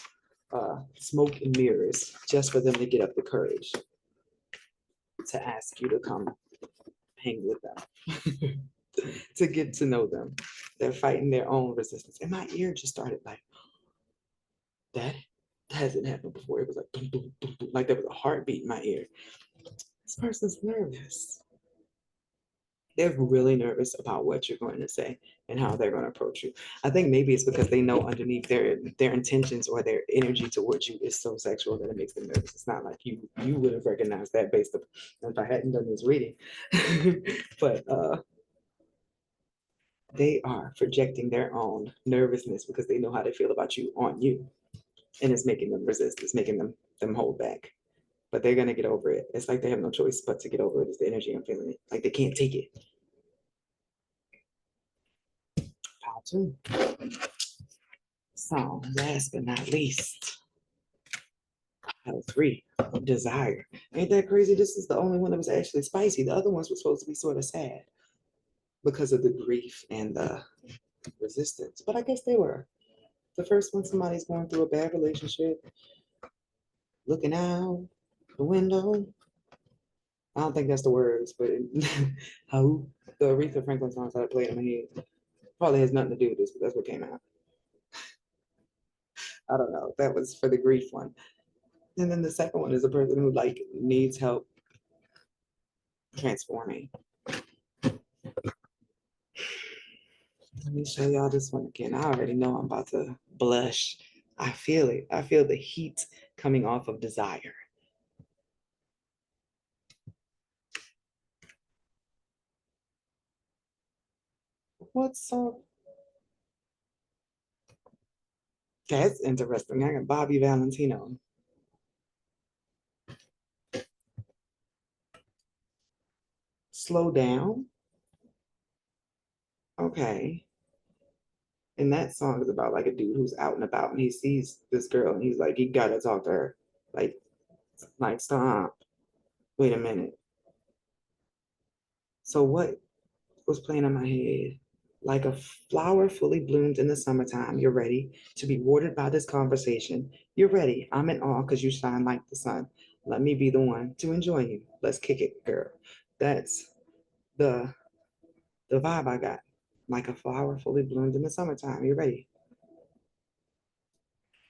smoke and mirrors, just for them to get up the courage to ask you to come hang with them, to get to know them. They're fighting their own resistance. And my ear just started like, that hasn't happened before. It was like, boom, boom, boom, boom, like there was a heartbeat in my ear. This person's nervous. They're really nervous about what you're going to say and how they're going to approach you. I think maybe it's because they know underneath their intentions or their energy towards you is so sexual that it makes them nervous. It's not like you would have recognized that based on if I hadn't done this reading. But they are projecting their own nervousness because they know how they feel about you on you. And it's making them resist. It's making them hold back. But they're gonna get over it. It's like they have no choice but to get over it. It's the energy I'm feeling it. Like they can't take it. Pile two. So last but not least, pile three, desire. Ain't that crazy? This is the only one that was actually spicy. The other ones were supposed to be sort of sad because of the grief and the resistance. But I guess they were. The first one, somebody's going through a bad relationship, looking out the window. I don't think that's the words, but how the Aretha Franklin songs that I played in my head probably has nothing to do with this, but that's what came out. I don't know. That was for the grief one. And then the second one is a person who like needs help transforming. Let me show y'all this one again. I already know I'm about to blush. I feel it. I feel the heat coming off of desire. What's up? That's interesting. I got Bobby Valentino. Slow down. Okay. And that song is about like a dude who's out and about and he sees this girl and he's like, he gotta talk to her. Like, stop. Wait a minute. So what was playing in my head? Like a flower fully bloomed in the summertime. You're ready to be watered by this conversation. You're ready. I'm in awe because you shine like the sun. Let me be the one to enjoy you. Let's kick it, girl. That's the the vibe I got. Like a flower fully bloomed in the summertime. You're ready.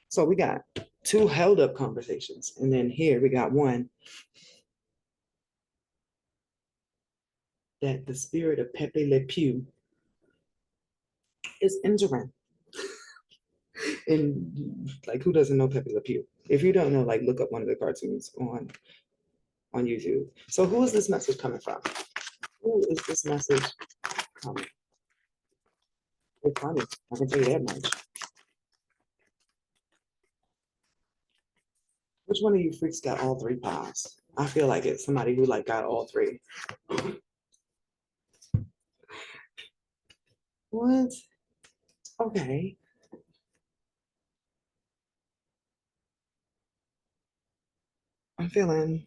So we got two held up conversations. And then here we got one that the spirit of Pepe Le Pew is entering. And like, who doesn't know Pepe Le Pew? If you don't know, like, look up one of the cartoons on YouTube. So who is this message coming from? Who is this message coming? It's funny. I can tell you that much. Which one of you freaks got all three pies? I feel like it's somebody who like got all three. What? Okay. I'm feeling.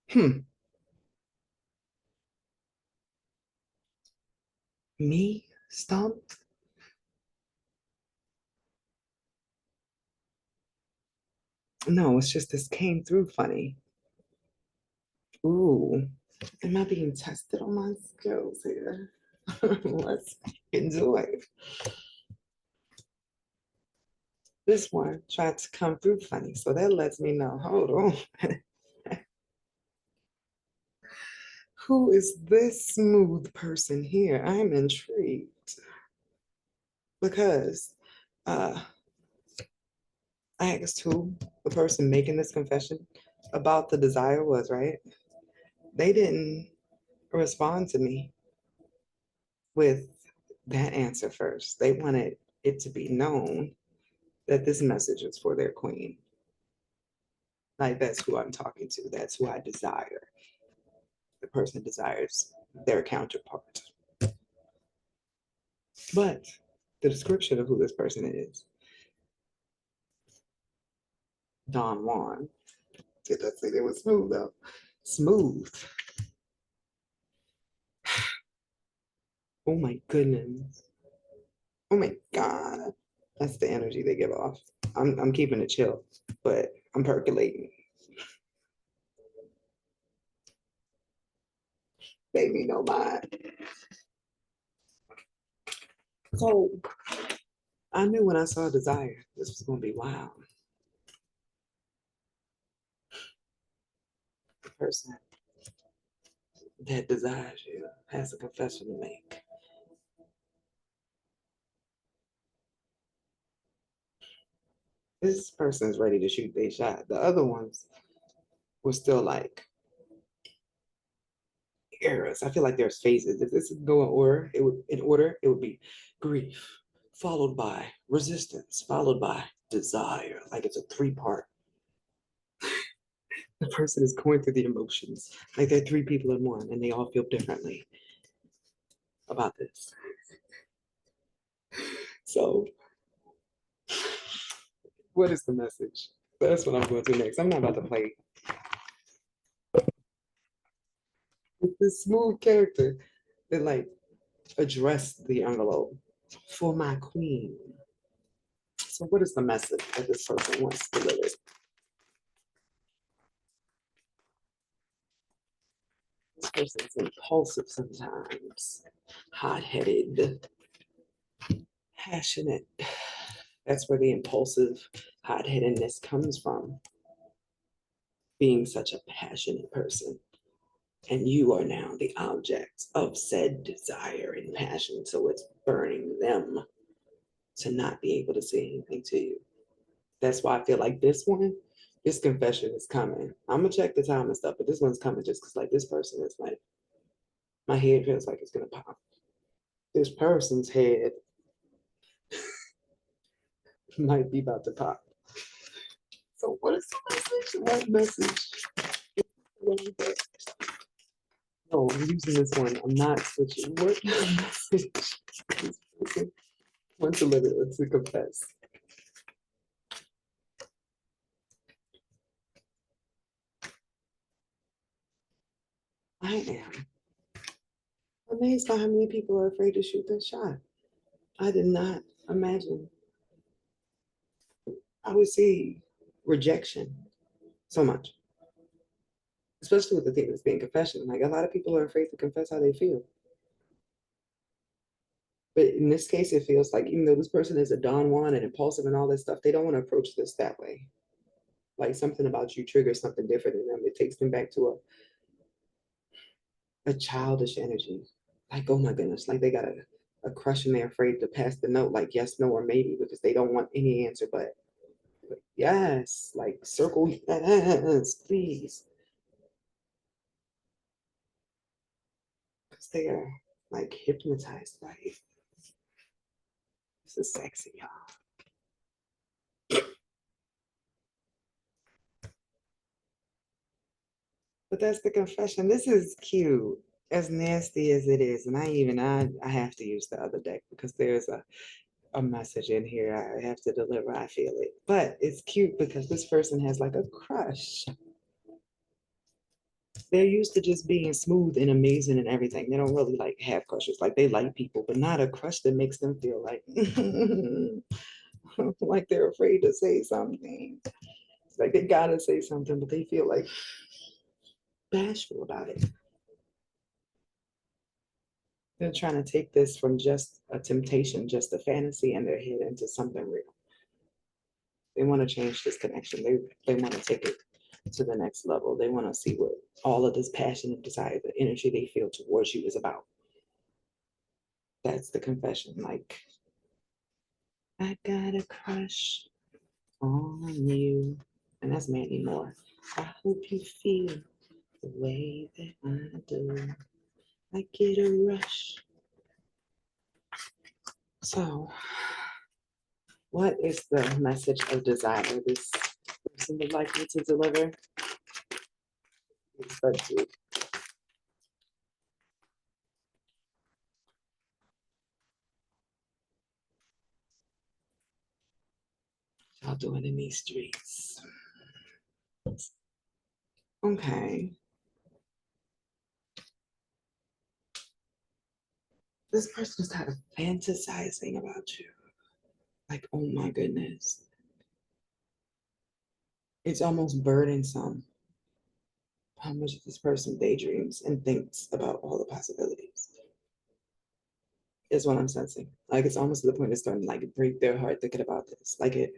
Hmm. Me stumped? No, it's just this came through funny. Ooh. Am I being tested on my skills here? Let's enjoy. This one tried to come through funny, so that lets me know. Hold on. Who is this smooth person here? I'm intrigued because uh, I asked who the person making this confession about the desire was, right? They didn't respond to me with that answer first. They wanted it to be known that this message is for their queen. Like, that's who I'm talking to. That's who I desire. The person desires their counterpart. But the description of who this person is, Don Juan. Did I say they were smooth though? Smooth. Oh my goodness. Oh my God. That's the energy they give off. I'm keeping it chill, but I'm percolating. Baby, no mind. So I knew when I saw Desire, this was gonna be wild. The person that desires you has a confession to make. This person's ready to shoot their shot. The other ones were still like eras. I feel like there's phases. If this would go in order, it would be grief, followed by resistance, followed by desire. Like it's a three-part. The person is going through the emotions. Like they're three people in one, and they all feel differently about this. So, what is the message? That's what I'm going to next. I'm not about to play with this smooth character that like addressed the envelope for my queen. So, what is the message that this person wants to deliver? This person's impulsive sometimes, hot headed, passionate. That's where the impulsive hot headedness comes from, being such a passionate person. And you are now the object of said desire and passion. So it's burning them to not be able to say anything to you. That's why I feel like this confession is coming. I'm gonna check the time and stuff, but this one's coming just because like this person is like, my head feels like it's gonna pop. This person's head might be about to pop. So what is the message? What message? What is that? No, I'm using this one. I'm not switching. What message? This person wants to let it to confess. I am amazed by how many people are afraid to shoot their shot. I did not imagine I would see rejection so much, especially with the thing that's being confession. Like a lot of people are afraid to confess how they feel. But in this case, it feels like even though this person is a Don Juan and impulsive and all this stuff, they don't want to approach this that way. Like something about you triggers something different in them. It takes them back to a childish energy. Like, oh my goodness, like they got a crush and they're afraid to pass the note, like yes, no, or maybe, because they don't want any answer but yes, like circle yes, please. Because they are like hypnotized by it. This is sexy, y'all. But that's the confession. This is cute, as nasty as it is. And I have to use the other deck because there's a message in here I have to deliver. I feel it. But it's cute because this person has like a crush. They're used to just being smooth and amazing and everything. They don't really like have crushes. Like they like people, but not a crush that makes them feel like like they're afraid to say something. It's like they gotta say something, but they feel like bashful about it. They're trying to take this from just a temptation, just a fantasy in their head into something real. They want to change this connection. They want to take it to the next level. They want to see what all of this passion and desire, the energy they feel towards you is about. That's the confession. Like, I got a crush on you. And that's Mandy Moore. I hope you feel the way that I do. I get a rush. So, what is the message of desire this person would like me to deliver? But y'all doing in these streets? Okay. This person started fantasizing about you. Like, oh my goodness. It's almost burdensome how much this person daydreams and thinks about all the possibilities. Is what I'm sensing. Like it's almost to the point it's starting to like break their heart thinking about this. Like it,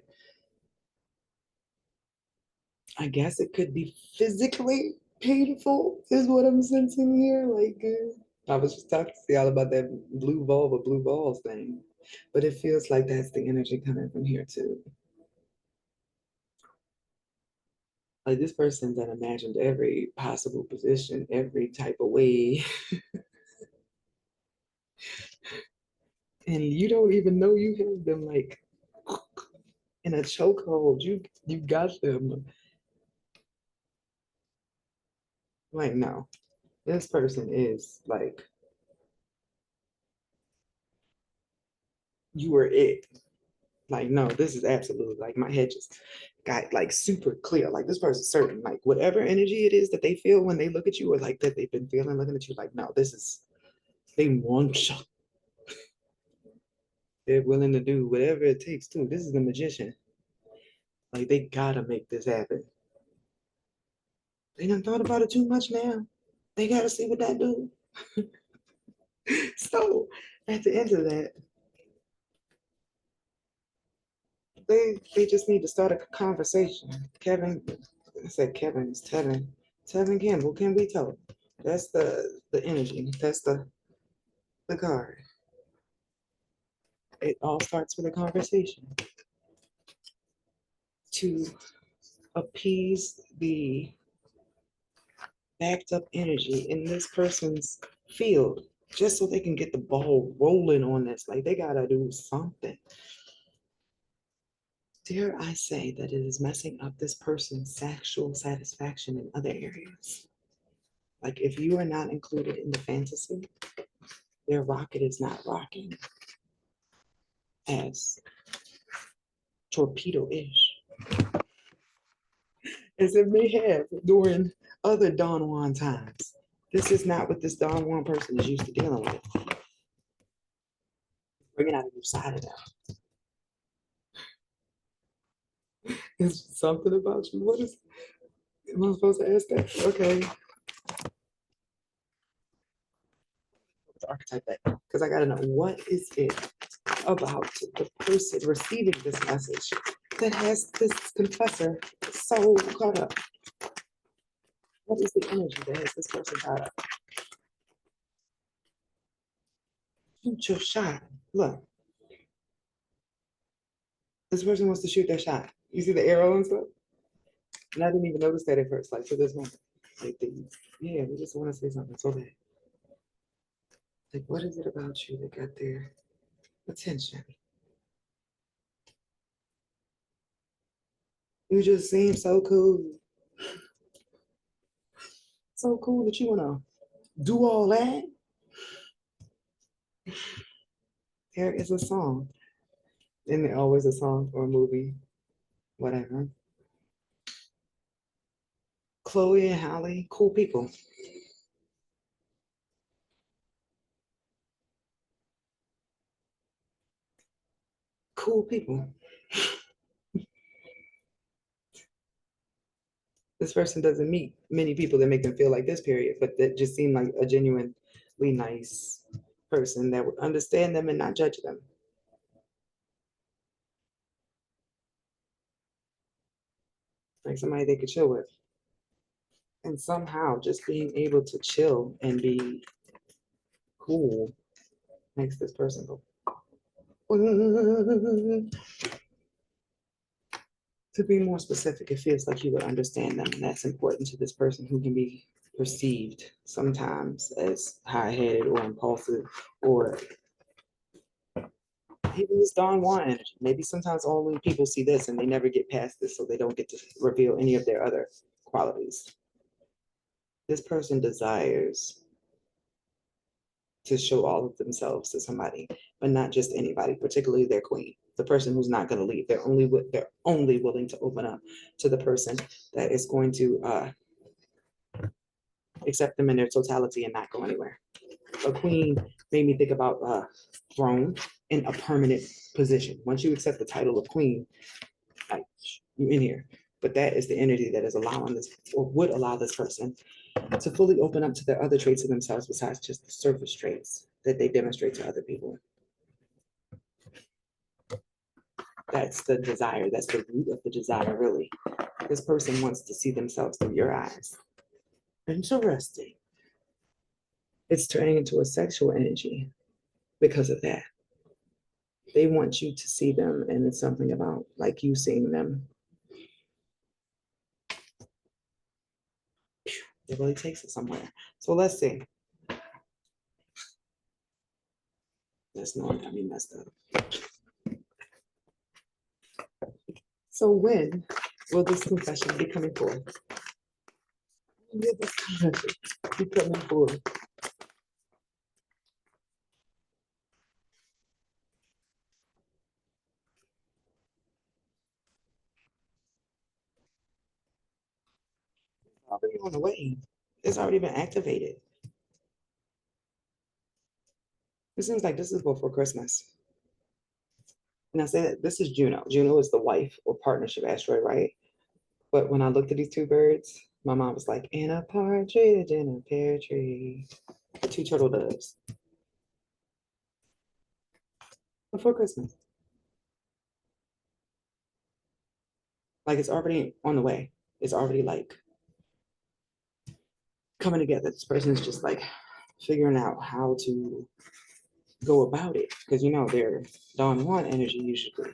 I guess it could be physically painful, is what I'm sensing here. Like I was just talking to y'all about that blue vulva, blue balls thing, but it feels like that's the energy coming from here too. Like this person that imagined every possible position, every type of way, and you don't even know you have them like in a chokehold. You got them. Like no, this person is like you were it. Like no, this is absolutely like my head just got like super clear. Like this person's certain. Like whatever energy it is that they feel when they look at you, or like that they've been feeling looking at you. Like no, this is they want you. They're willing to do whatever it takes too. This is the magician. Like they gotta make this happen. They done thought about it too much now. They gotta see what that do. So at the end of that, they just need to start a conversation. Kevin, I said Kevin, it's Tevin. Tevin Campbell can be told. That's the energy. That's the card. It all starts with a conversation to appease the backed up energy in this person's field, just so they can get the ball rolling on this. Like they gotta do something. dare I say that it is messing up this person's sexual satisfaction in other areas. Like if you are not included in the fantasy, their rocket is not rocking as torpedo-ish as it may have during other Don Juan times. This is not what this Don Juan person is used to dealing with. Bringing out a new side of them. It's something about you. What is, am I supposed to ask that? Okay. The archetype that, because I gotta know what is it about the person receiving this message that has this confessor so caught up. What is the energy that has this person caught up? Shoot your shot. Look, this person wants to shoot their shot. You see the arrow and stuff? And I didn't even notice that at first, like to this moment. Like, yeah, we just want to say something so bad. Like, what is it about you that got their attention? You just seem so cool. So cool that you want to do all that. There is a song. And there always a song or a movie, whatever. Chloe and Halle, cool people. Cool people. This person doesn't meet many people that make them feel like this, period, but that just seem like a genuinely nice person that would understand them and not judge them. Like somebody they could chill with. And somehow just being able to chill and be cool makes this person go. To be more specific, it feels like you would understand them, and that's important to this person who can be perceived sometimes as high-headed or impulsive, or even this Don Juan energy. Maybe sometimes only people see this and they never get past this, so they don't get to reveal any of their other qualities. This person desires to show all of themselves to somebody, but not just anybody, particularly their queen, the person who's not going to leave. They're only willing to open up to the person that is going to accept them in their totality and not go anywhere. A queen made me think about throne in a permanent position. Once you accept the title of queen, like you're in here. But that is the energy that is allowing this, or would allow this person to fully open up to their other traits of themselves besides just the surface traits that they demonstrate to other people. That's the desire. That's the root of the desire, really. This person wants to see themselves through your eyes. Interesting. It's turning into a sexual energy because of that. They want you to see them, and it's something about like you seeing them. It really takes it somewhere. So let's see. That's not got me messed up. So when will this confession be coming forth? When will this confession be coming forth? Already on the way. It's already been activated. It seems like this is before Christmas. And I say that this is Juno. Juno is the wife or partnership asteroid, right? But when I looked at these two birds, my mom was like, "In a partridge in a pear tree." The two turtle doves. Before Christmas. Like it's already on the way. It's already like coming together. This person's just like figuring out how to go about it. Because you know, they're Don Juan energy usually.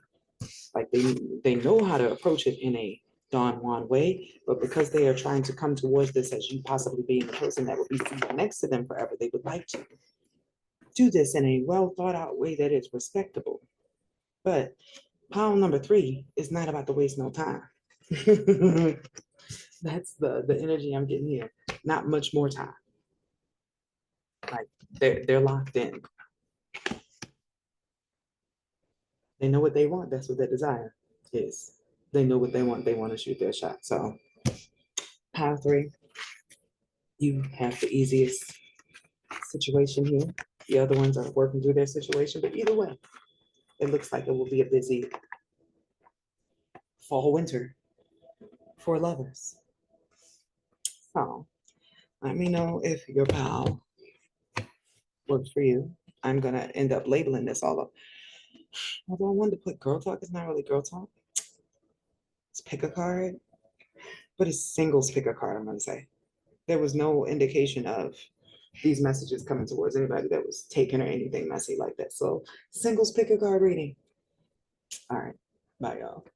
Like they know how to approach it in a Don Juan way, but because they are trying to come towards this as you possibly being the person that will be next to them forever, they would like to do this in a well thought out way that is respectable. But Pile number 3 is not about to waste no time. That's the energy I'm getting here. Not much more time. Like they're locked in. They know what they want. That's what their desire is. They know what they want. They want to shoot their shot. So pile 3, you have the easiest situation here. The other ones are working through their situation, but either way, it looks like it will be a busy fall winter for lovers. So let me know if your pal works for you. I'm gonna end up labeling this all up. Although I wanted to put girl talk, it's not really girl talk. It's pick a card, but it's singles pick a card, I'm gonna say. There was no indication of these messages coming towards anybody that was taken or anything messy like that. So singles pick a card reading. All right. Bye, y'all.